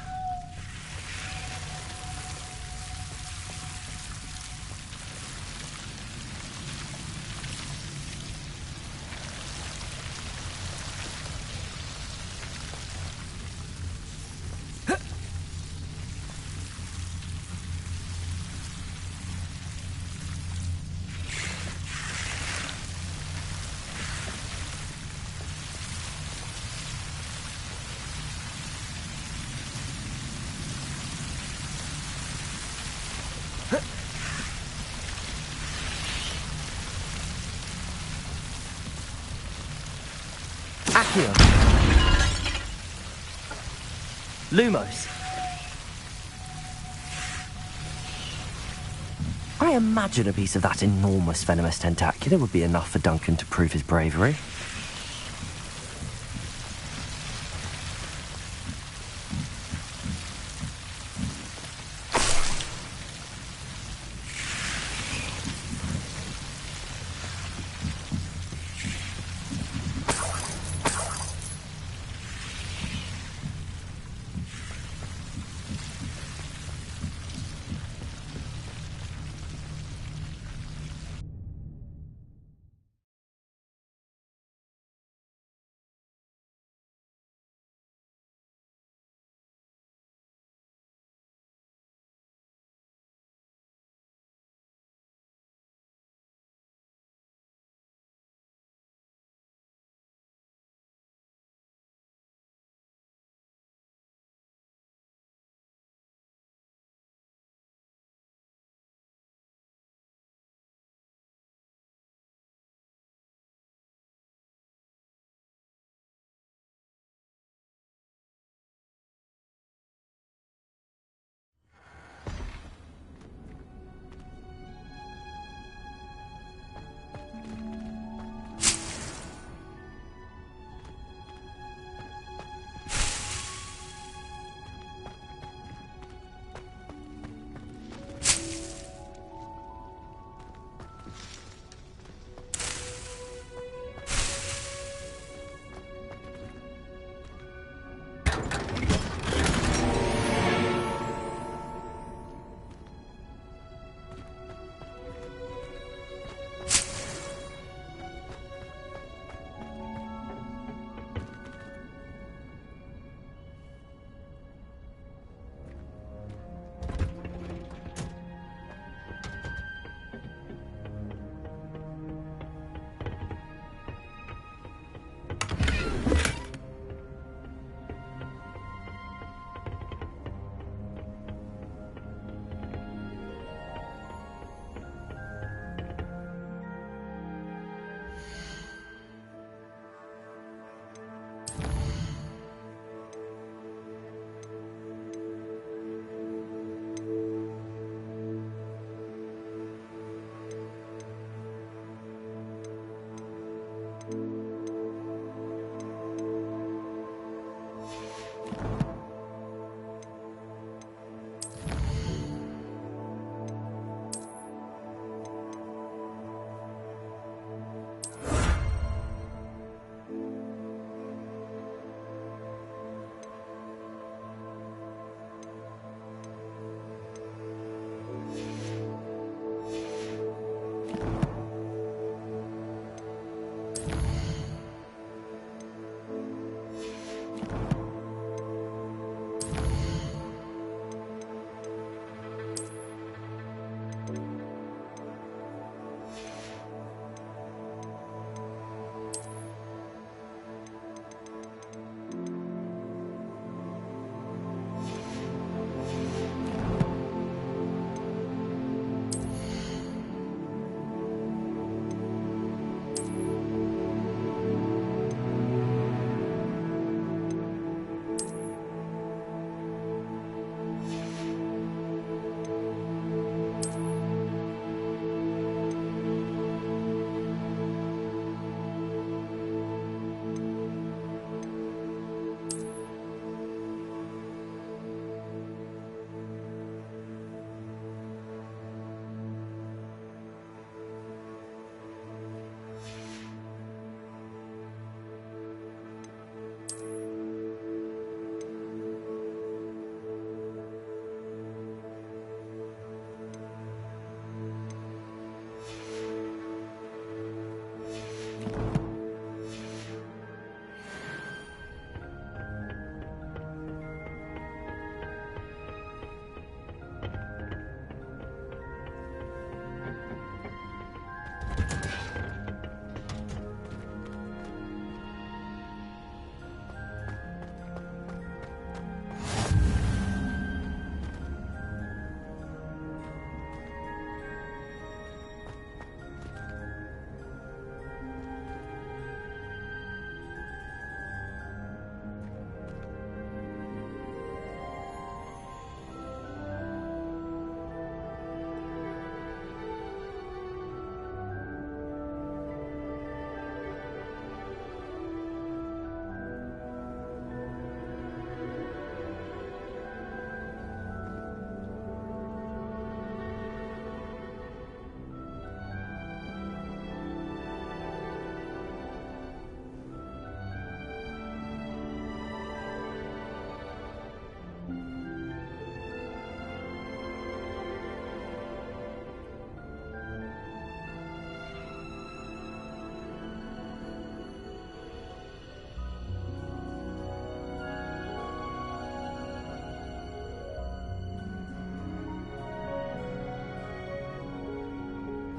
Lumos. I imagine a piece of that enormous venomous tentacular would be enough for Duncan to prove his bravery.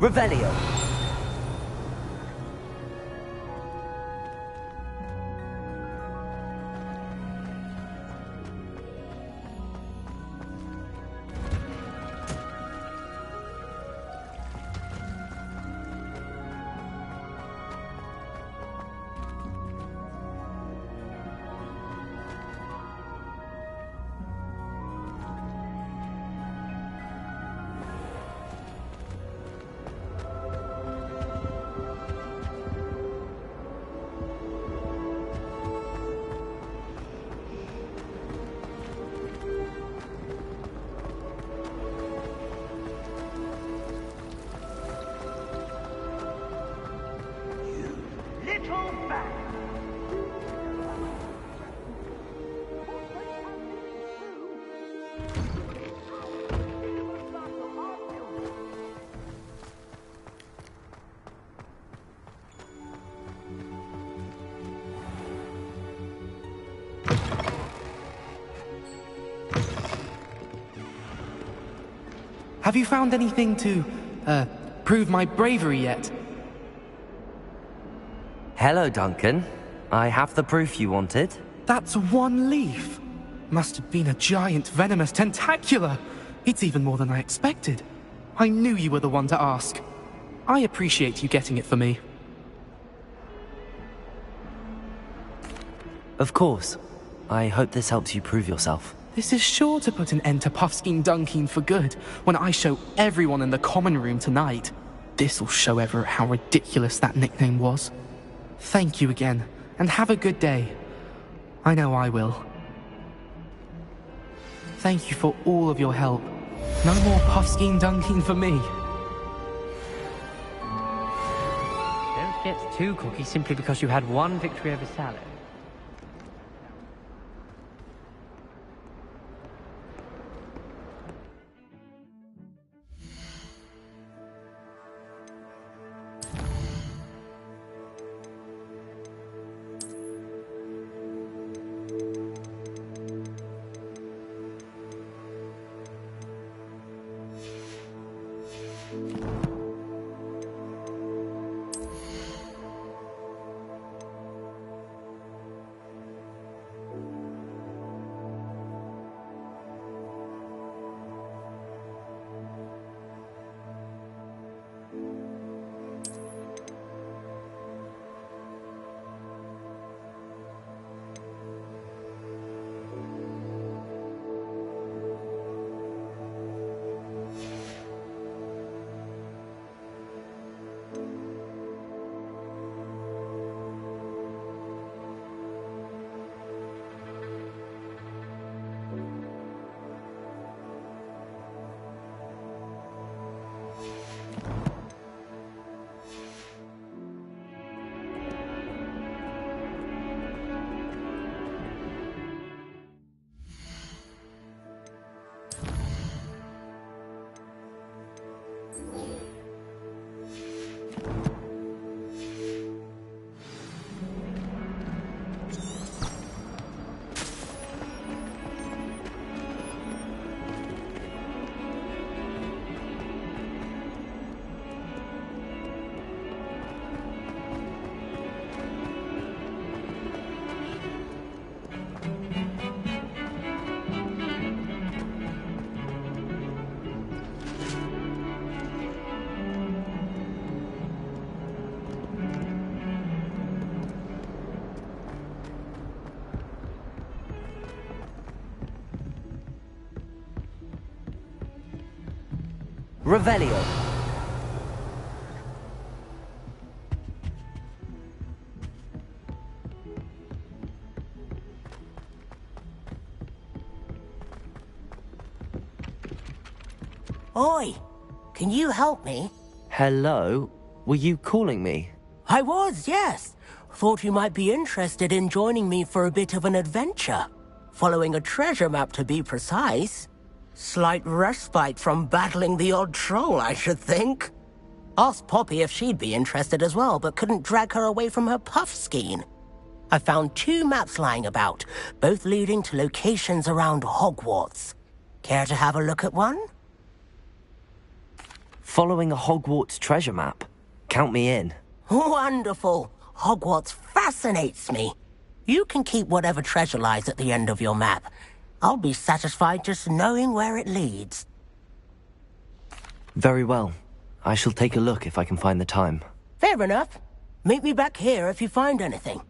Revelio. Have you found anything to, prove my bravery yet? Hello, Duncan. I have the proof you wanted. That's one leaf. Must have been a giant venomous tentacula. It's even more than I expected. I knew you were the one to ask. I appreciate you getting it for me. Of course. I hope this helps you prove yourself. This is sure to put an end to Puffskein Dunkeen for good when I show everyone in the common room tonight. This'll show Everett how ridiculous that nickname was. Thank you again, and have a good day. I know I will. Thank you for all of your help. No more Puffskein Dunkeen for me. Don't get too cocky simply because you had one victory over Salad. Revelio. Oi! Can you help me? Hello? Were you calling me? I was, yes. Thought you might be interested in joining me for a bit of an adventure. Following a treasure map, to be precise. Slight respite from battling the odd troll, I should think. Asked Poppy if she'd be interested as well, but couldn't drag her away from her Puffskein. I found 2 maps lying about, both leading to locations around Hogwarts. Care to have a look at one? Following a Hogwarts treasure map. Count me in. Wonderful. Hogwarts fascinates me. You can keep whatever treasure lies at the end of your map. I'll be satisfied just knowing where it leads. Very well. I shall take a look if I can find the time. Fair enough. Meet me back here if you find anything.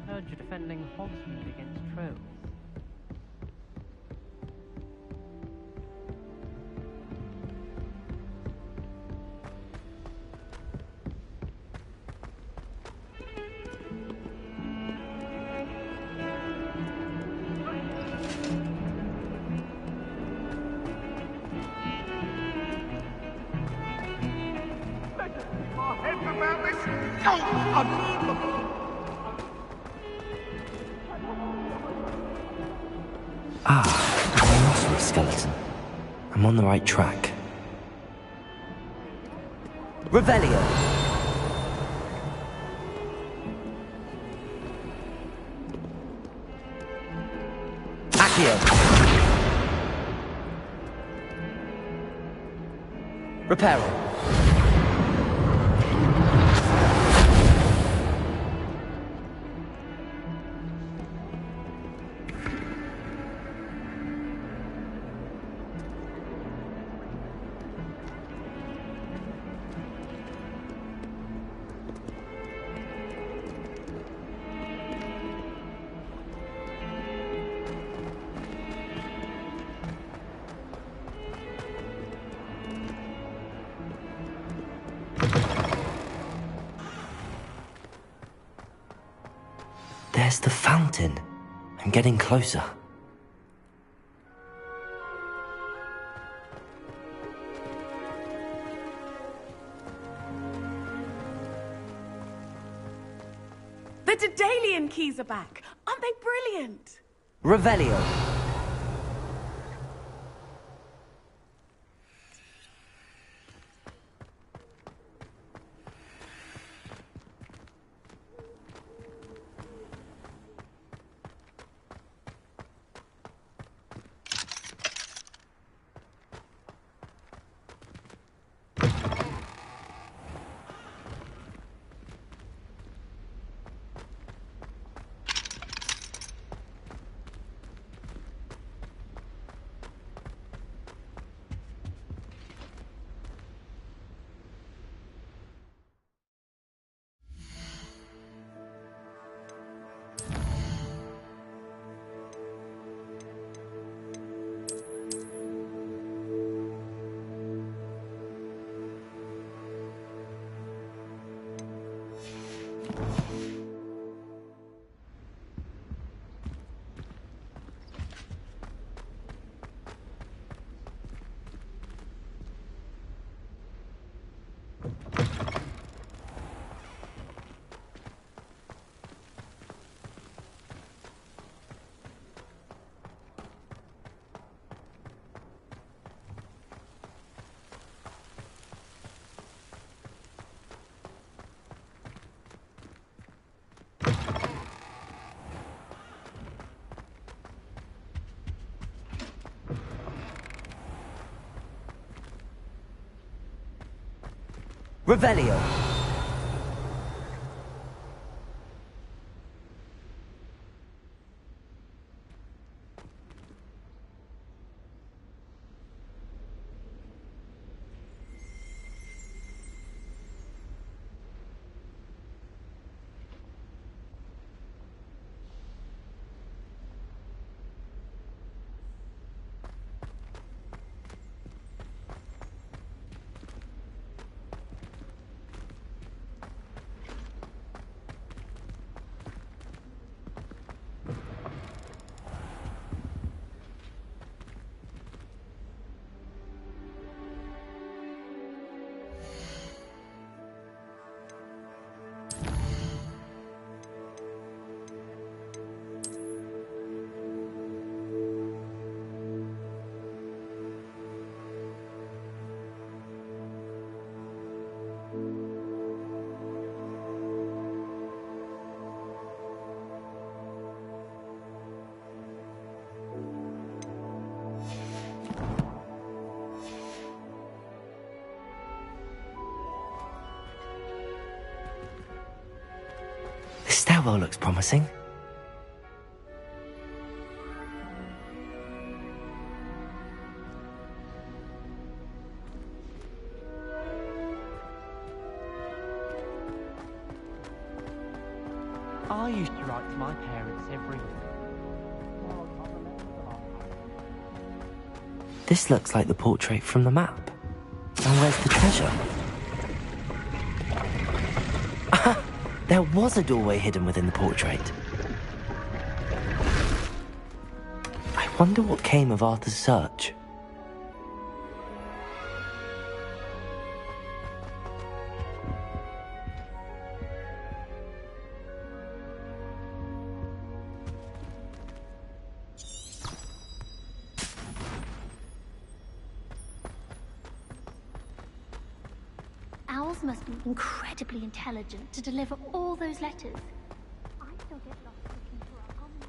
You're defending Hogsmeade against trolls. Ah, a rhinoceros skeleton. I'm on the right track. Revelio! Accio! Reparo! There's the fountain. I'm getting closer. The Daedalian keys are back. Aren't they brilliant? Revelio. Revelio. This stairwell looks promising. I used to write to my parents every... This looks like the portrait from the map. And where's the treasure? There was a doorway hidden within the portrait. I wonder what came of Arthur's search. Owls must be incredibly intelligent to deliver all those letters. I still get lost looking for our common.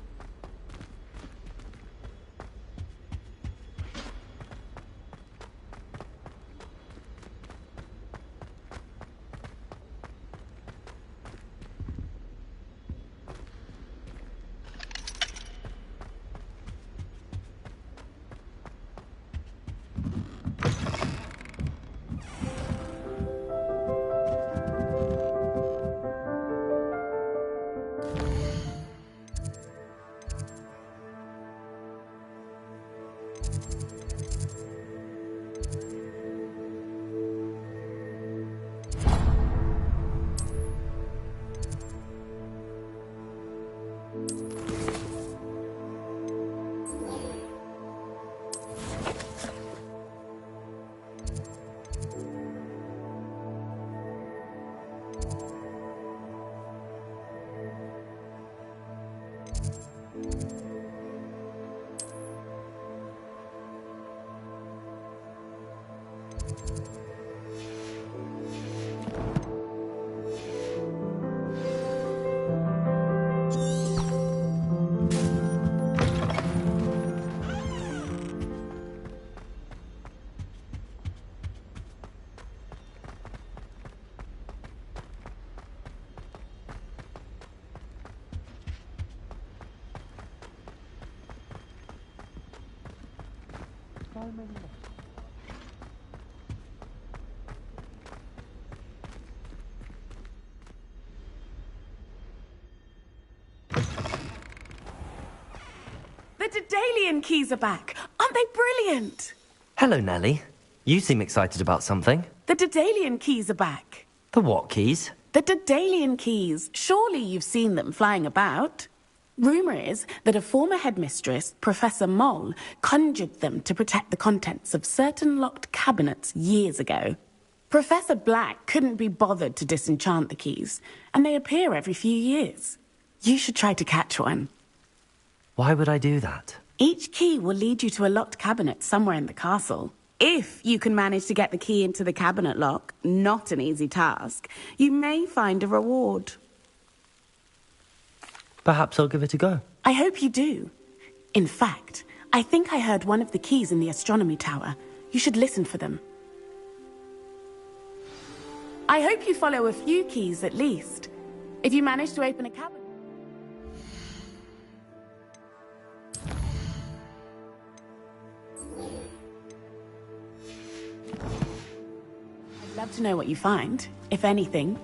The Daedalian keys are back. Aren't they brilliant? Hello, Nellie. You seem excited about something. The Daedalian keys are back. The what keys? The Daedalian keys. Surely you've seen them flying about. Rumour is that a former headmistress, Professor Moll, conjured them to protect the contents of certain locked cabinets years ago. Professor Black couldn't be bothered to disenchant the keys, and they appear every few years. You should try to catch one. Why would I do that? Each key will lead you to a locked cabinet somewhere in the castle. If you can manage to get the key into the cabinet lock, not an easy task, you may find a reward. Perhaps I'll give it a go. I hope you do. In fact, I think I heard one of the keys in the astronomy tower. You should listen for them. I hope you follow a few keys at least. If you manage to open a cabinet... I'd love to know what you find, if anything.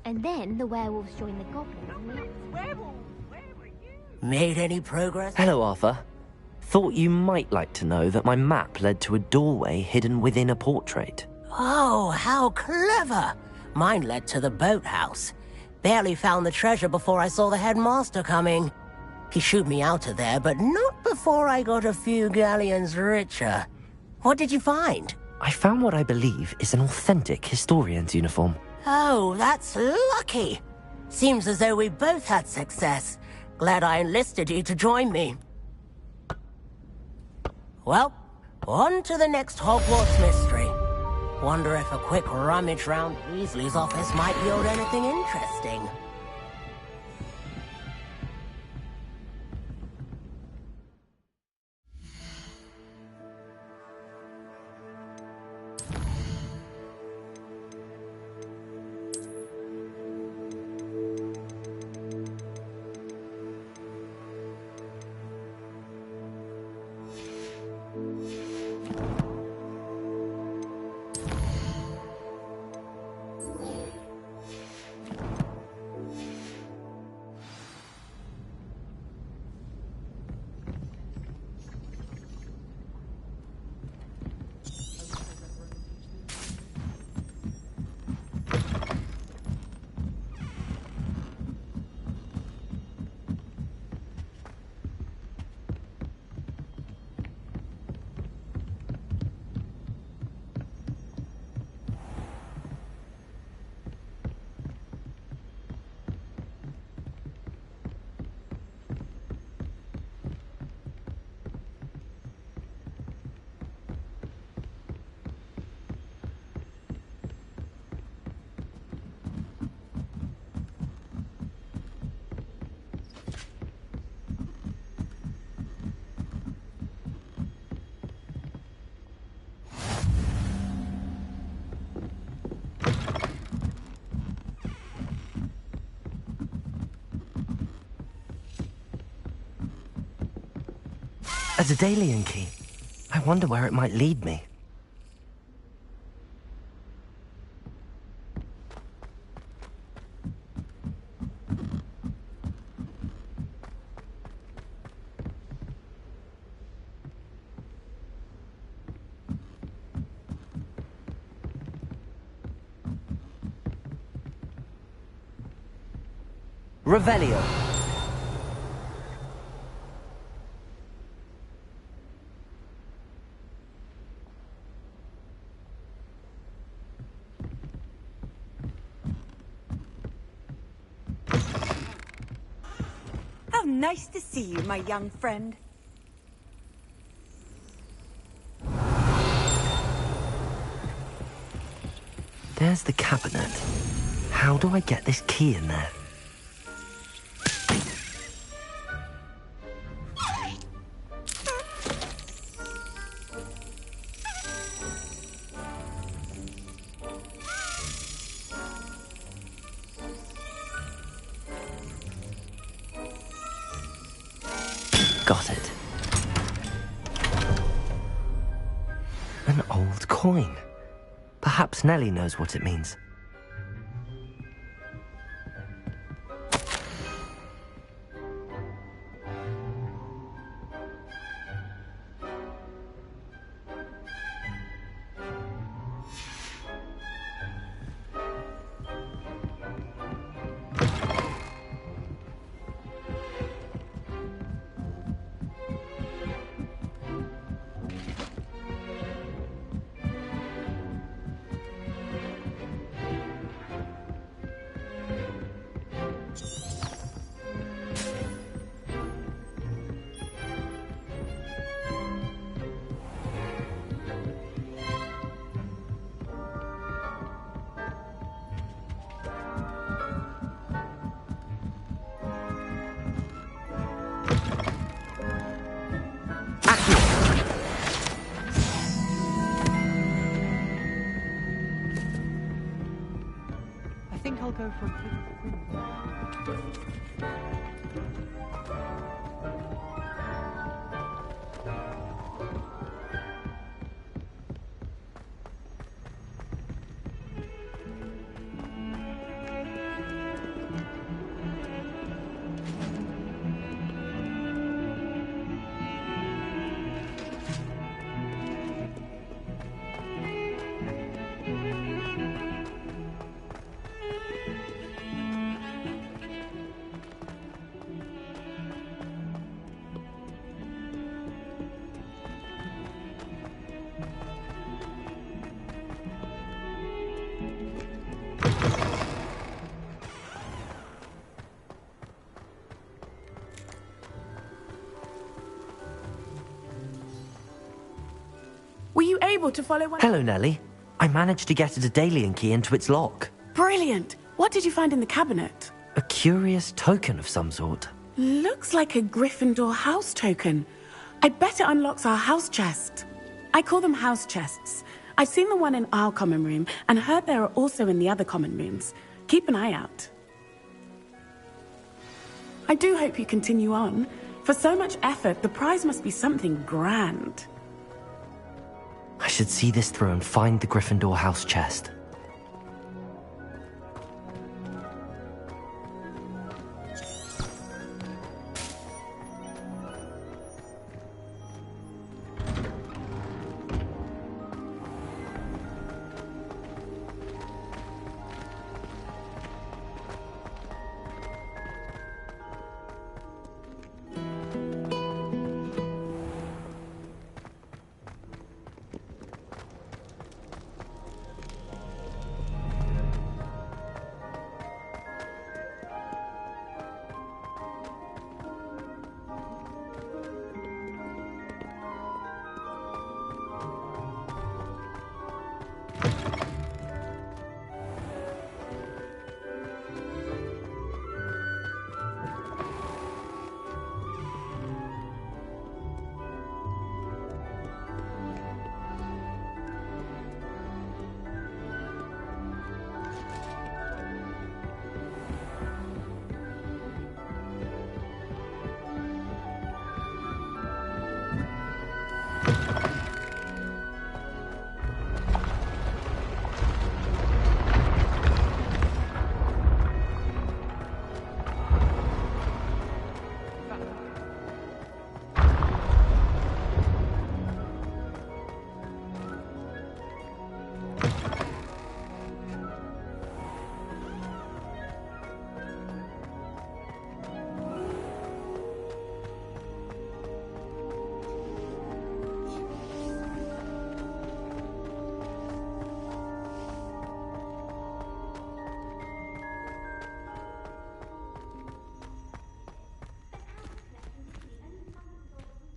And then the werewolves join the goblins. Made any progress? Hello, Arthur. Thought you might like to know that my map led to a doorway hidden within a portrait. Oh, how clever! Mine led to the boathouse. Barely found the treasure before I saw the headmaster coming. He shooed me out of there, but not before I got a few galleons richer. What did you find? I found what I believe is an authentic historian's uniform. Oh, that's lucky. Seems as though we both had success. Glad I enlisted you to join me. Well, on to the next Hogwarts mystery. Wonder if a quick rummage round Weasley's office might yield anything interesting. A Daedalian key. I wonder where it might lead me. Revelio. How nice to see you, my young friend. There's the cabinet. How do I get this key in there? Got it. An old coin. Perhaps Nellie knows what it means. think I'll go for a Were you able to follow one? Hello, Nellie. I managed to get a Daedalian key into its lock. Brilliant! What did you find in the cabinet? A curious token of some sort. Looks like a Gryffindor house token. I bet it unlocks our house chest. I call them house chests. I've seen the one in our common room and heard there are also in the other common rooms. Keep an eye out. I do hope you continue on. For so much effort, the prize must be something grand. I should see this through and find the Gryffindor house chest.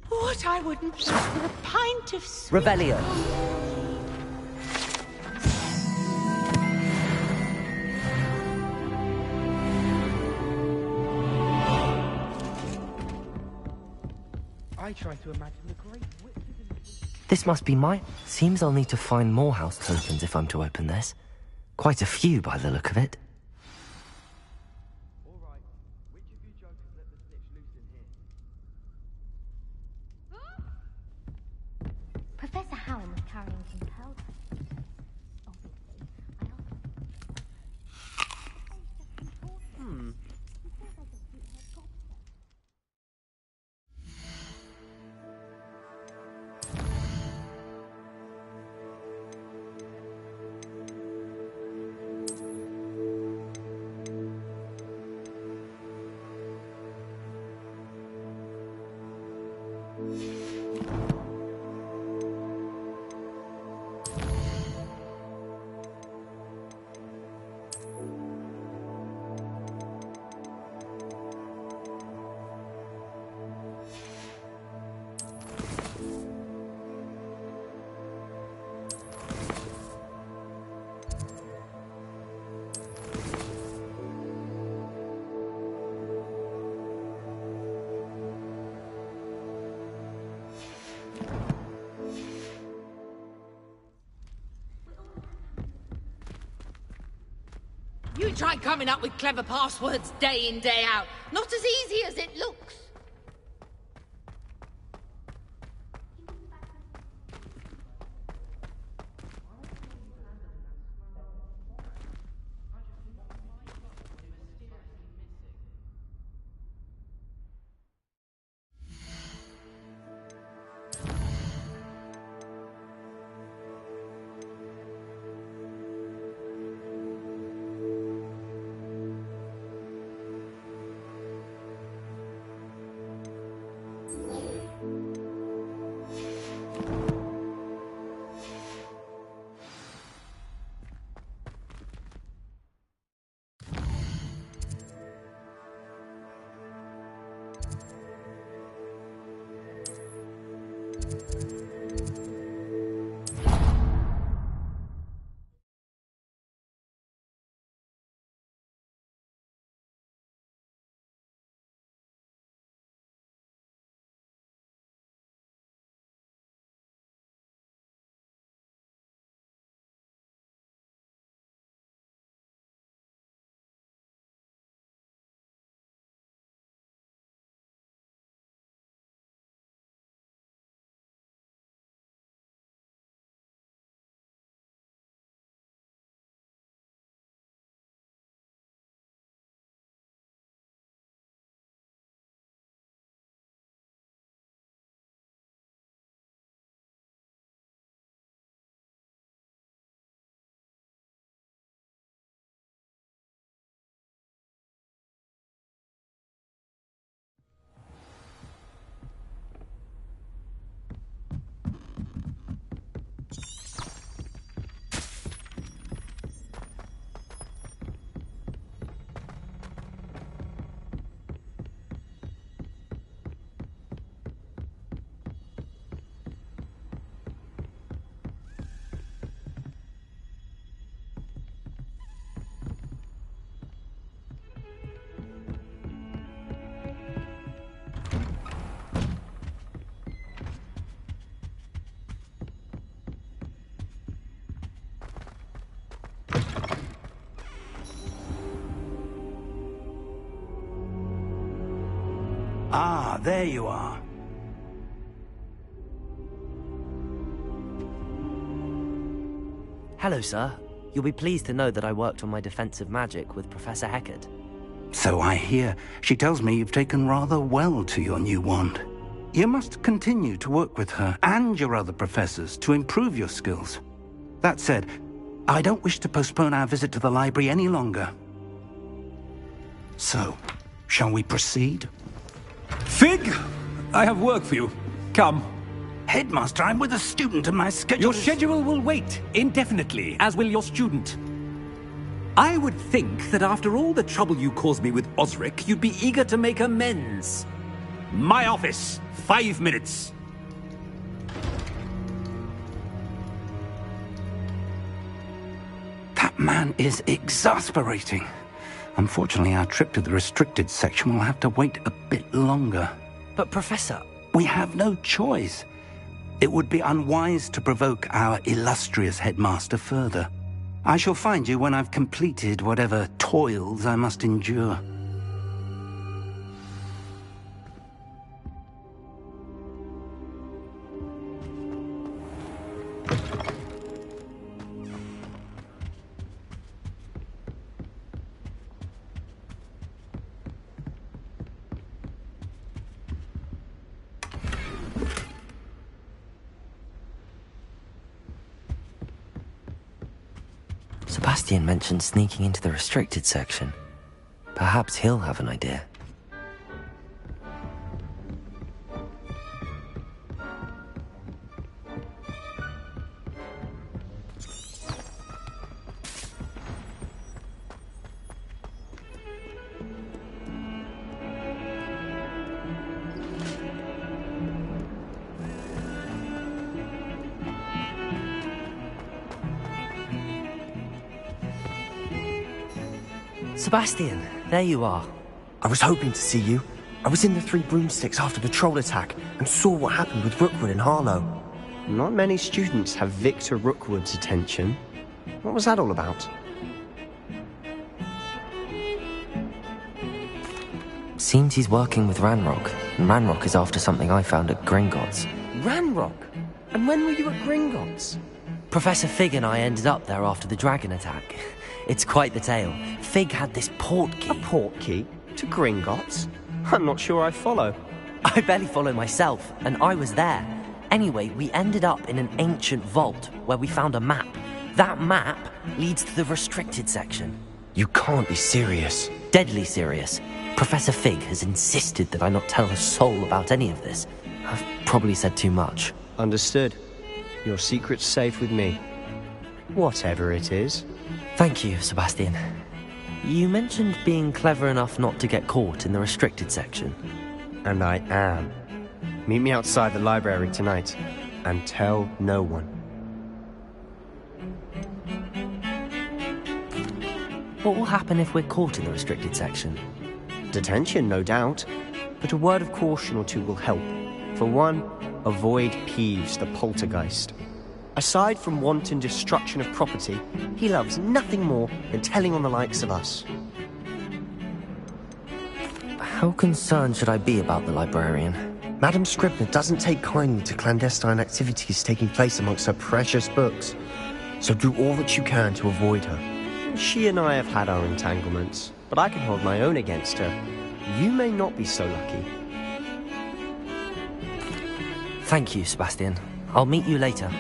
What I wouldn't give for a pint of sweet... Rebellion. I try to imagine the great witches and... This must be mine. Seems I'll need to find more house tokens if I'm to open this. Quite a few by the look of it. Professor Howard was carrying some powder. You try coming up with clever passwords day in, day out. Not as easy as it looks. Ah, there you are. Hello, sir. You'll be pleased to know that I worked on my defensive magic with Professor Heckard. So I hear. She tells me you've taken rather well to your new wand. You must continue to work with her and your other professors to improve your skills. That said, I don't wish to postpone our visit to the library any longer. So, shall we proceed? Fig! I have work for you. Come. Headmaster, I'm with a student and my schedule Your schedule will wait indefinitely, as will your student. I would think that after all the trouble you caused me with Osric, you'd be eager to make amends. My office, 5 minutes. That man is exasperating. Unfortunately, our trip to the restricted section will have to wait a bit longer. But, Professor... We have no choice. It would be unwise to provoke our illustrious headmaster further. I shall find you when I've completed whatever toils I must endure. Sebastian mentioned sneaking into the restricted section. Perhaps he'll have an idea. Sebastian, there you are. I was hoping to see you. I was in the Three Broomsticks after the troll attack and saw what happened with Rookwood and Harlow. Not many students have Victor Rookwood's attention. What was that all about? Seems he's working with Ranrock, and Ranrock is after something I found at Gringotts. Ranrock? And when were you at Gringotts? Professor Fig and I ended up there after the dragon attack. It's quite the tale. Fig had this port key. A port key? To Gringotts? I'm not sure I follow. I barely follow myself, and I was there. Anyway, we ended up in an ancient vault where we found a map. That map leads to the restricted section. You can't be serious. Deadly serious. Professor Fig has insisted that I not tell a soul about any of this. I've probably said too much. Understood. Your secret's safe with me. Whatever it is. Thank you, Sebastian. You mentioned being clever enough not to get caught in the restricted section. And I am. Meet me outside the library tonight, and tell no one. What will happen if we're caught in the restricted section? Detention, no doubt. But a word of caution or two will help. For one, avoid Peeves, the poltergeist. Aside from wanton destruction of property, he loves nothing more than telling on the likes of us. How concerned should I be about the librarian? Madame Scribner doesn't take kindly to clandestine activities taking place amongst her precious books. So do all that you can to avoid her. She and I have had our entanglements, but I can hold my own against her. You may not be so lucky. Thank you, Sebastian. I'll meet you later.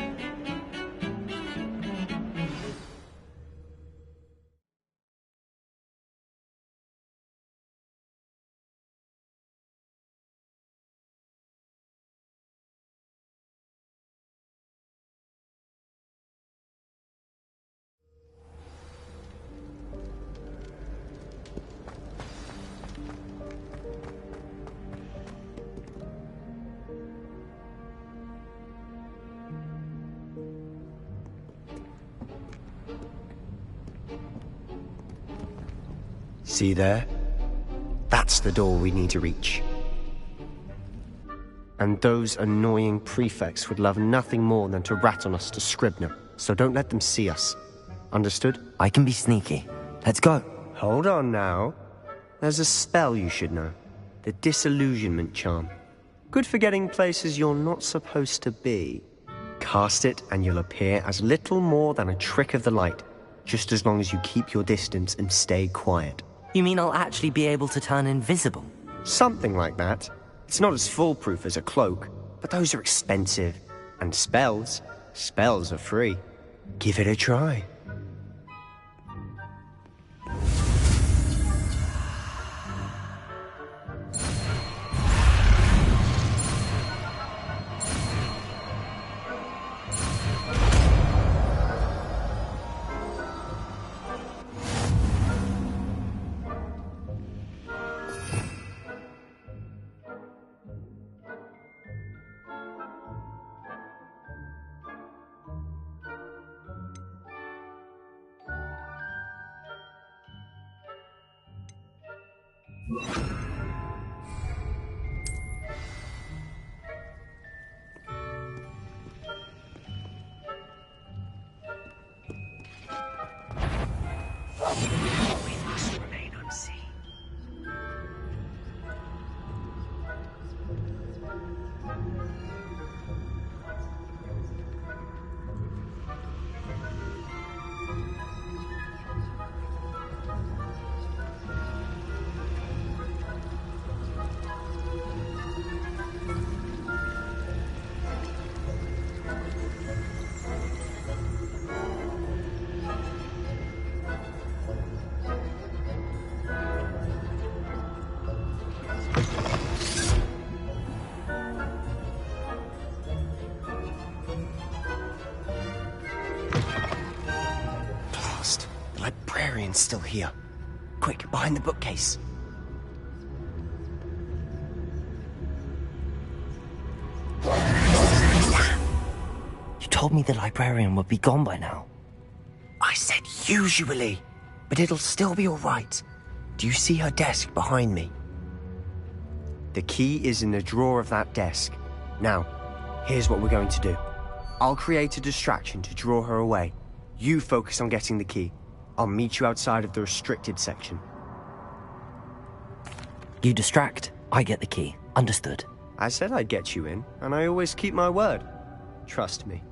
See there? That's the door we need to reach. And those annoying prefects would love nothing more than to rat on us to Scribner, so don't let them see us. Understood? I can be sneaky. Let's go. Hold on now. There's a spell you should know. The Disillusionment Charm. Good for getting places you're not supposed to be. Cast it and you'll appear as little more than a trick of the light, just as long as you keep your distance and stay quiet. You mean I'll actually be able to turn invisible? Something like that. It's not as foolproof as a cloak, but those are expensive. And spells are free. Give it a try. Still here. Quick, behind the bookcase. You told me the librarian would be gone by now. I said usually, but it'll still be all right. Do you see her desk behind me? The key is in the drawer of that desk. Now, here's what we're going to do. I'll create a distraction to draw her away. You focus on getting the key. I'll meet you outside of the restricted section. You distract, I get the key. Understood. I said I'd get you in, and I always keep my word. Trust me.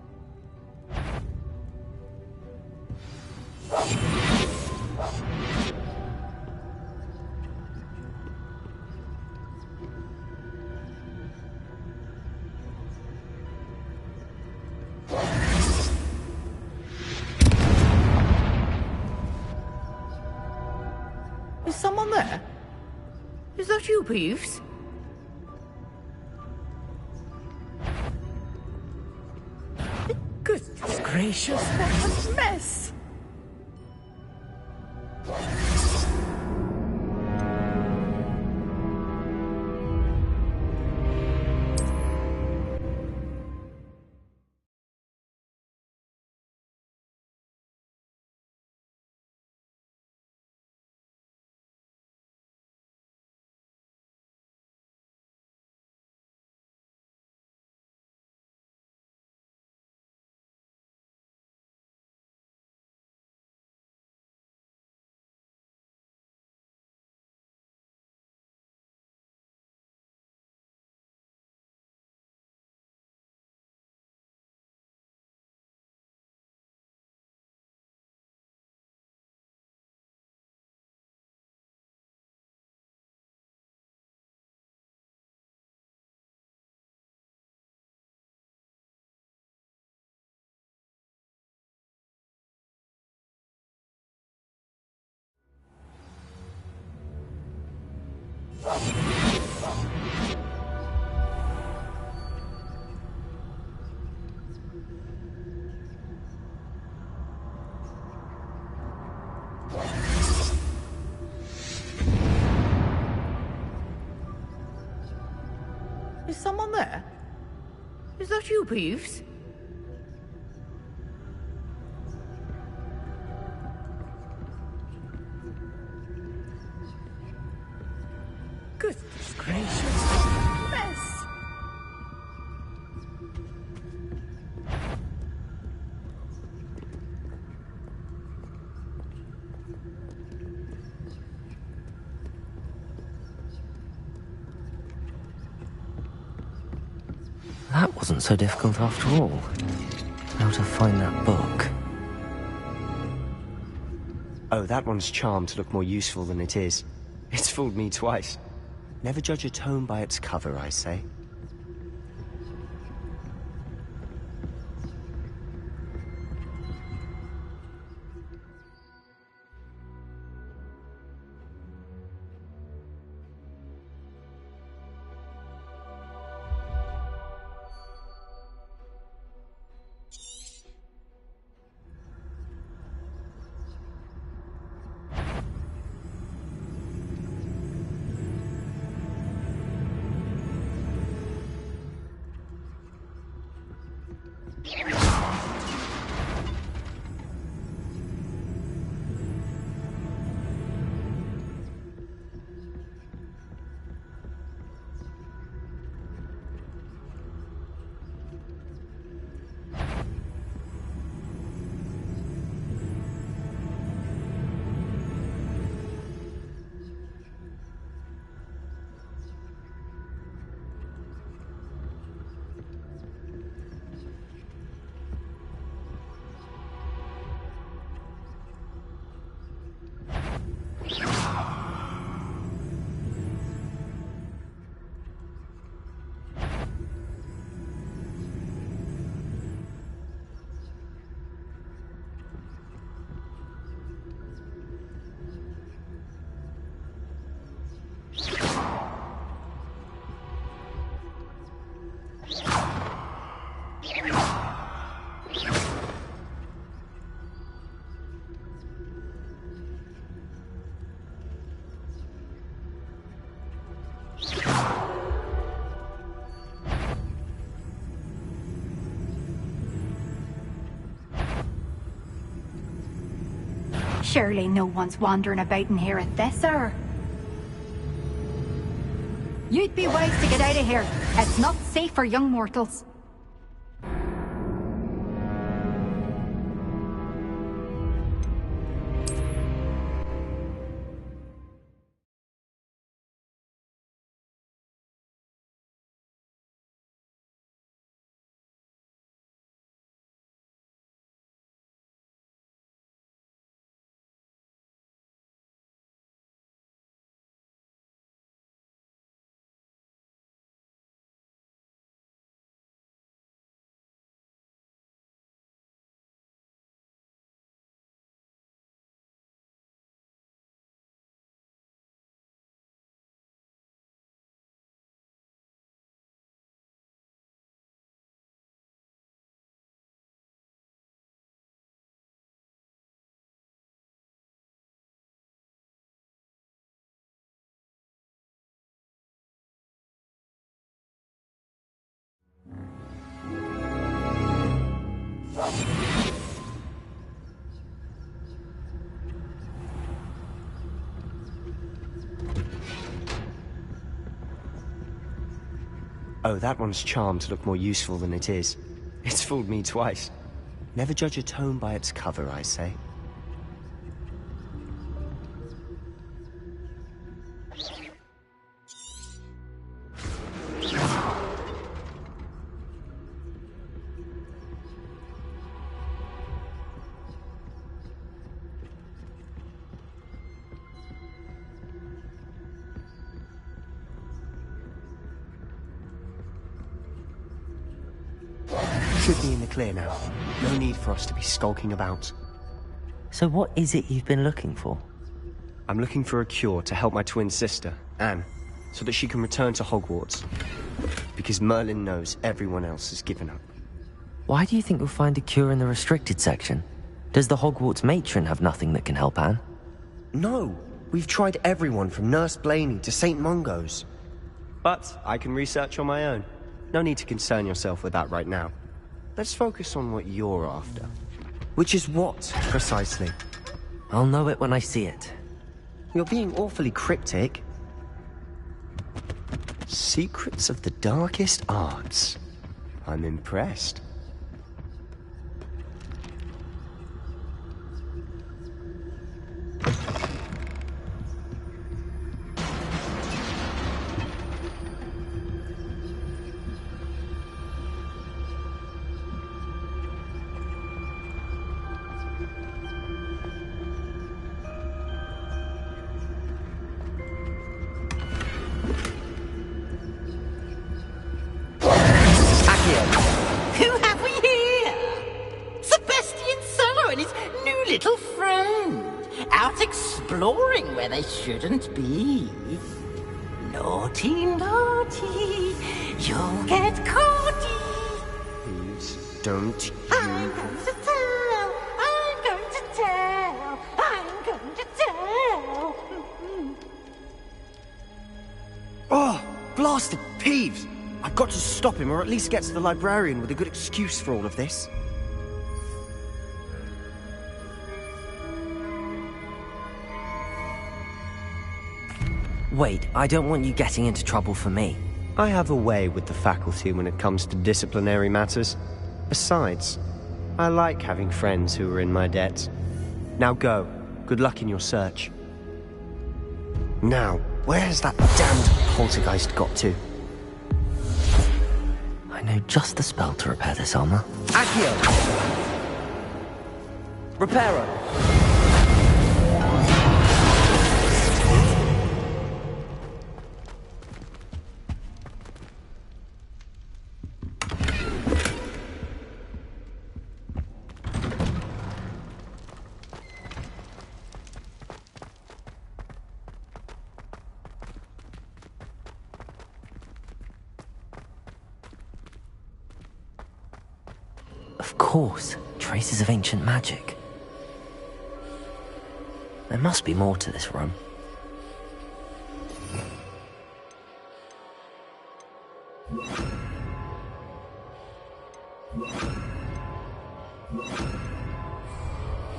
Is someone there? Is that you, Peeves? Goodness gracious, what a mess! Is someone there? Is that you, Peeves? Goodness gracious, what a mess! That wasn't so difficult after all. How to find that book. Oh, that one's charmed to look more useful than it is. It's fooled me twice. Never judge a tome by its cover, I say. Surely no one's wandering about in here at this hour. You'd be wise to get out of here. It's not safe for young mortals. Oh, that one's charmed to look more useful than it is. It's fooled me twice. Never judge a tome by its cover, I say. Should be in the clear now. No need for us to be skulking about. So what is it you've been looking for? I'm looking for a cure to help my twin sister, Anne, so that she can return to Hogwarts. Because Merlin knows everyone else has given up. Why do you think you'll find a cure in the restricted section? Does the Hogwarts matron have nothing that can help Anne? No! We've tried everyone from Nurse Blaney to St. Mungo's. But I can research on my own. No need to concern yourself with that right now. Let's focus on what you're after. Which is what, precisely? I'll know it when I see it. You're being awfully cryptic. Secrets of the darkest arts. I'm impressed. Who have we here? Sebastian Sallow and his new little friend. Out exploring where they shouldn't be. Naughty, naughty. You'll get caughty. Please, don't you... I'm going to tell. I'm going to tell. I'm going to tell. Oh, blasted Peeves! I've got to stop him, or at least get to the librarian with a good excuse for all of this. Wait, I don't want you getting into trouble for me. I have a way with the faculty when it comes to disciplinary matters. Besides, I like having friends who are in my debt. Now go. Good luck in your search. Now, where's that damned poltergeist got to? I know just the spell to repair this armor. Accio! Reparo! Of course, traces of ancient magic. There must be more to this room.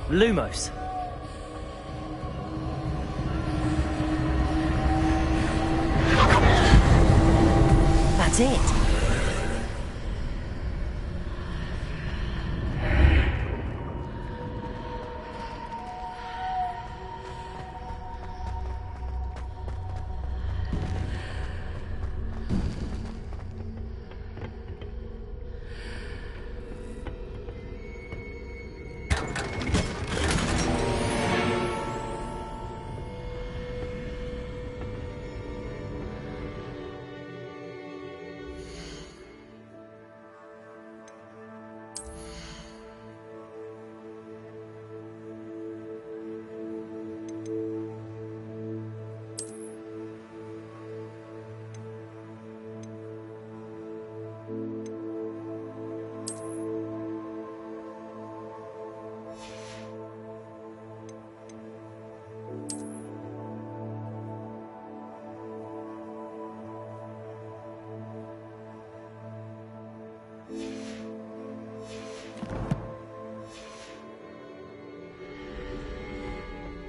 Lumos. That's it.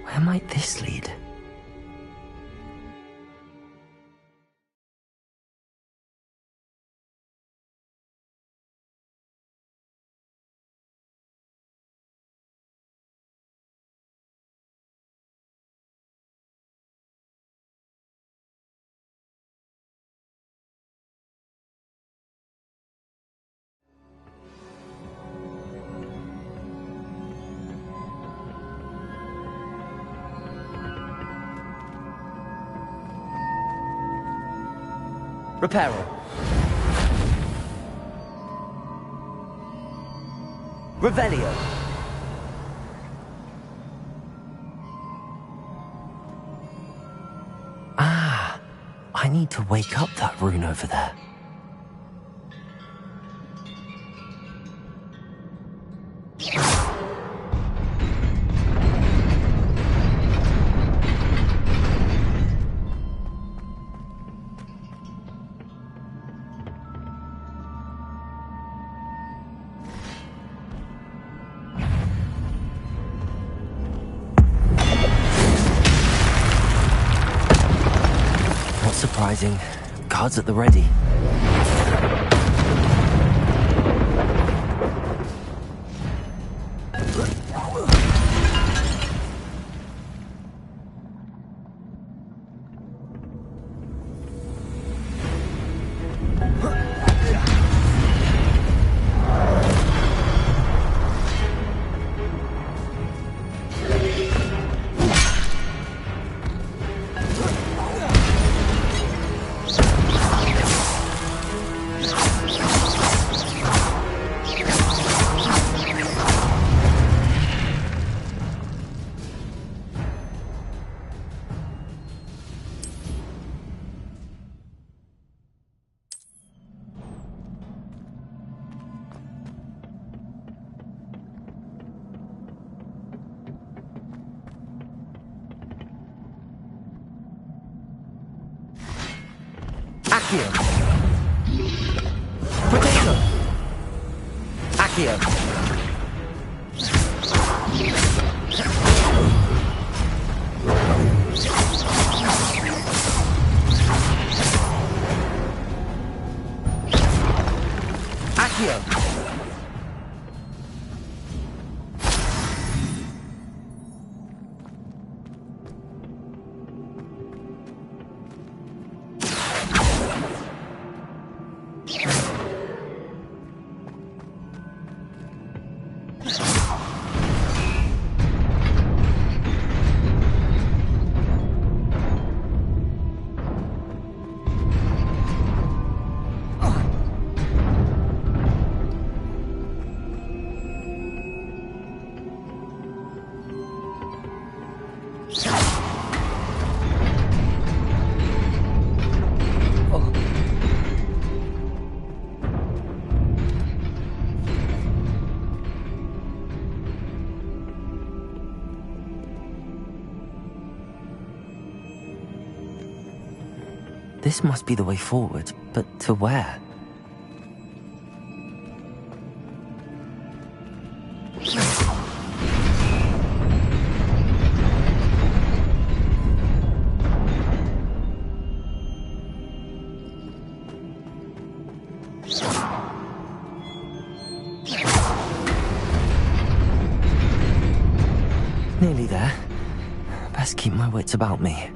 Where might this lead? Reparo. Revelio. Ah, I need to wake up that rune over there. Surprising. Guards at the ready. Accio. Potato. Accio. Accio. This must be the way forward, but to where? Nearly there. Best keep my wits about me.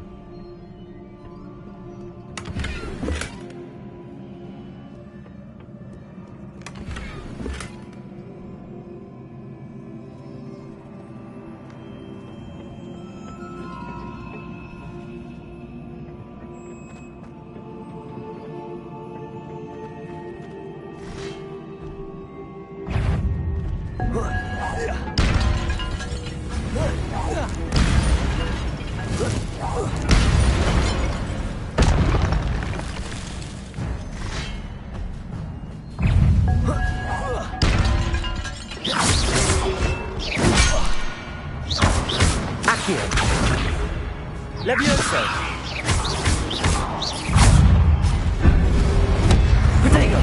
Levioso. Potato.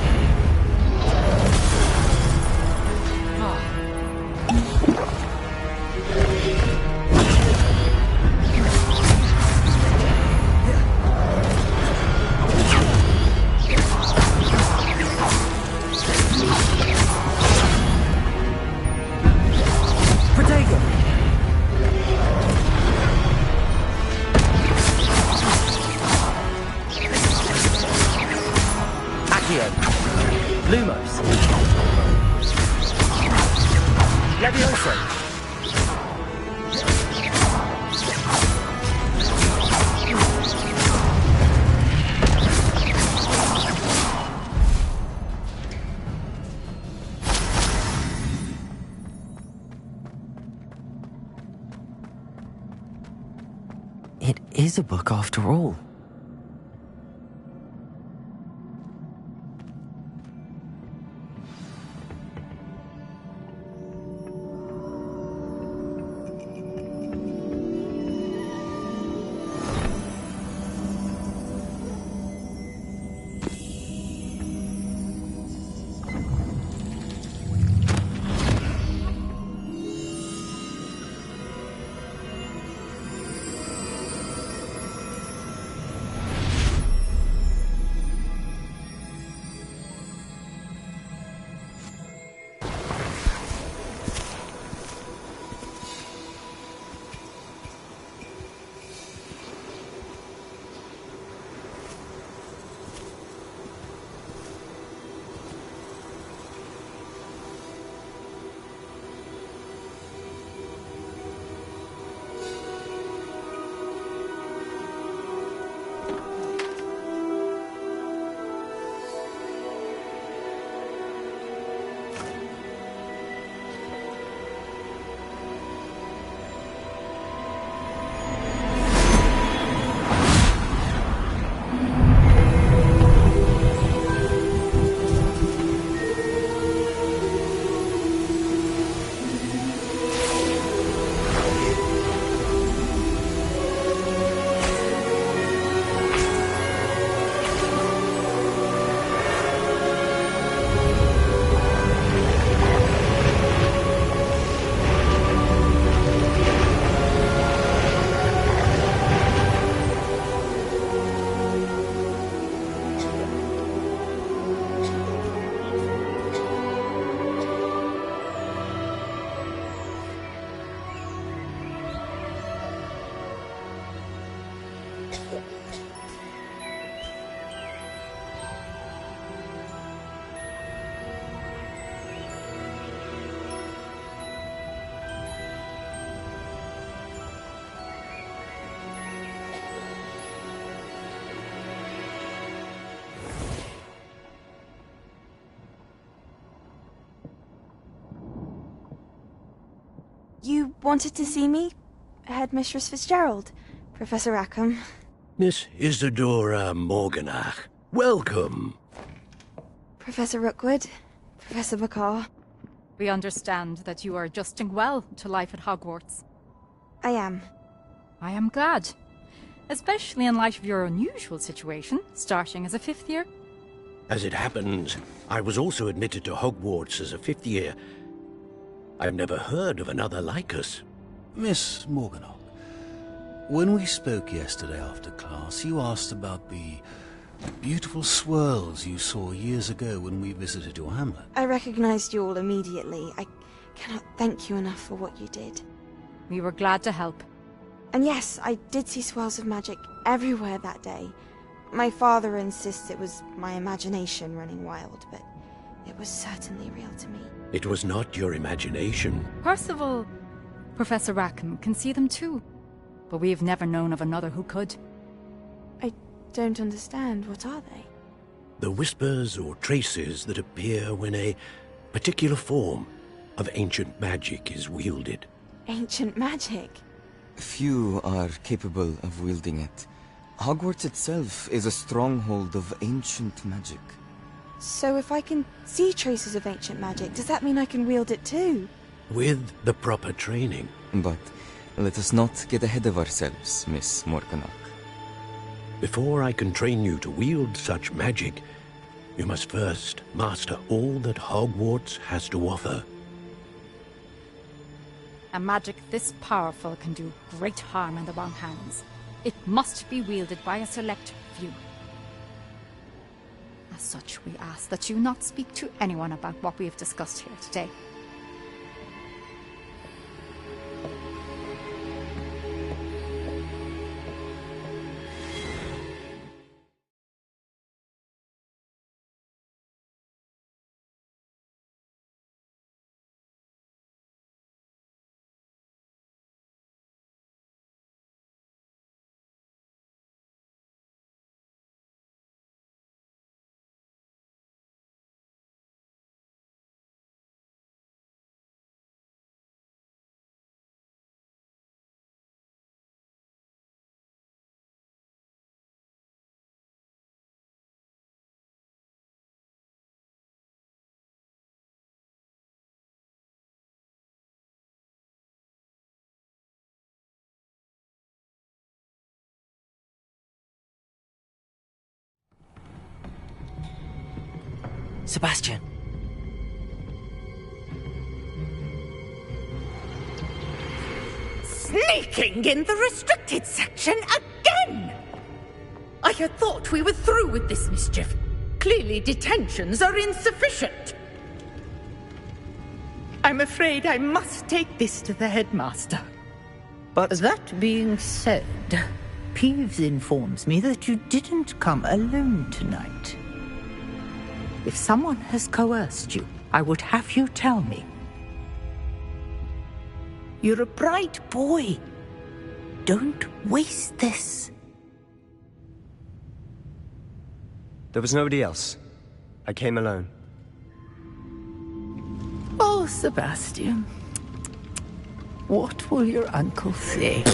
Lumos. Levioso. is a book after all. You wanted to see me? Headmistress Fitzgerald? Professor Rackham? Miss Isadora Morganach, welcome. Professor Rookwood? Professor Bakar? We understand that you are adjusting well to life at Hogwarts. I am. I am glad. Especially in light of your unusual situation, starting as a 5th year. As it happens, I was also admitted to Hogwarts as a 5th year. I've never heard of another like us. Miss Morganach, when we spoke yesterday after class, you asked about the beautiful swirls you saw years ago when we visited your hamlet. I recognized you all immediately. I cannot thank you enough for what you did. We were glad to help. And yes, I did see swirls of magic everywhere that day. My father insists it was my imagination running wild, but it was certainly real to me. It was not your imagination. Percival, Professor Rackham can see them too. But we have never known of another who could. I don't understand. What are they? The whispers or traces that appear when a particular form of ancient magic is wielded. Ancient magic? Few are capable of wielding it. Hogwarts itself is a stronghold of ancient magic. So if I can see traces of ancient magic, does that mean I can wield it too? With the proper training. But let us not get ahead of ourselves, Miss Morganach. Before I can train you to wield such magic, you must first master all that Hogwarts has to offer. A magic this powerful can do great harm in the wrong hands. It must be wielded by a select few. As such, we ask that you not speak to anyone about what we have discussed here today. Sebastian. Sneaking in the restricted section again! I had thought we were through with this mischief. Clearly detentions are insufficient. I'm afraid I must take this to the headmaster. But that being said, Peeves informs me that you didn't come alone tonight. If someone has coerced you, I would have you tell me. You're a bright boy. Don't waste this. There was nobody else. I came alone. Oh, Sebastian. What will your uncle say?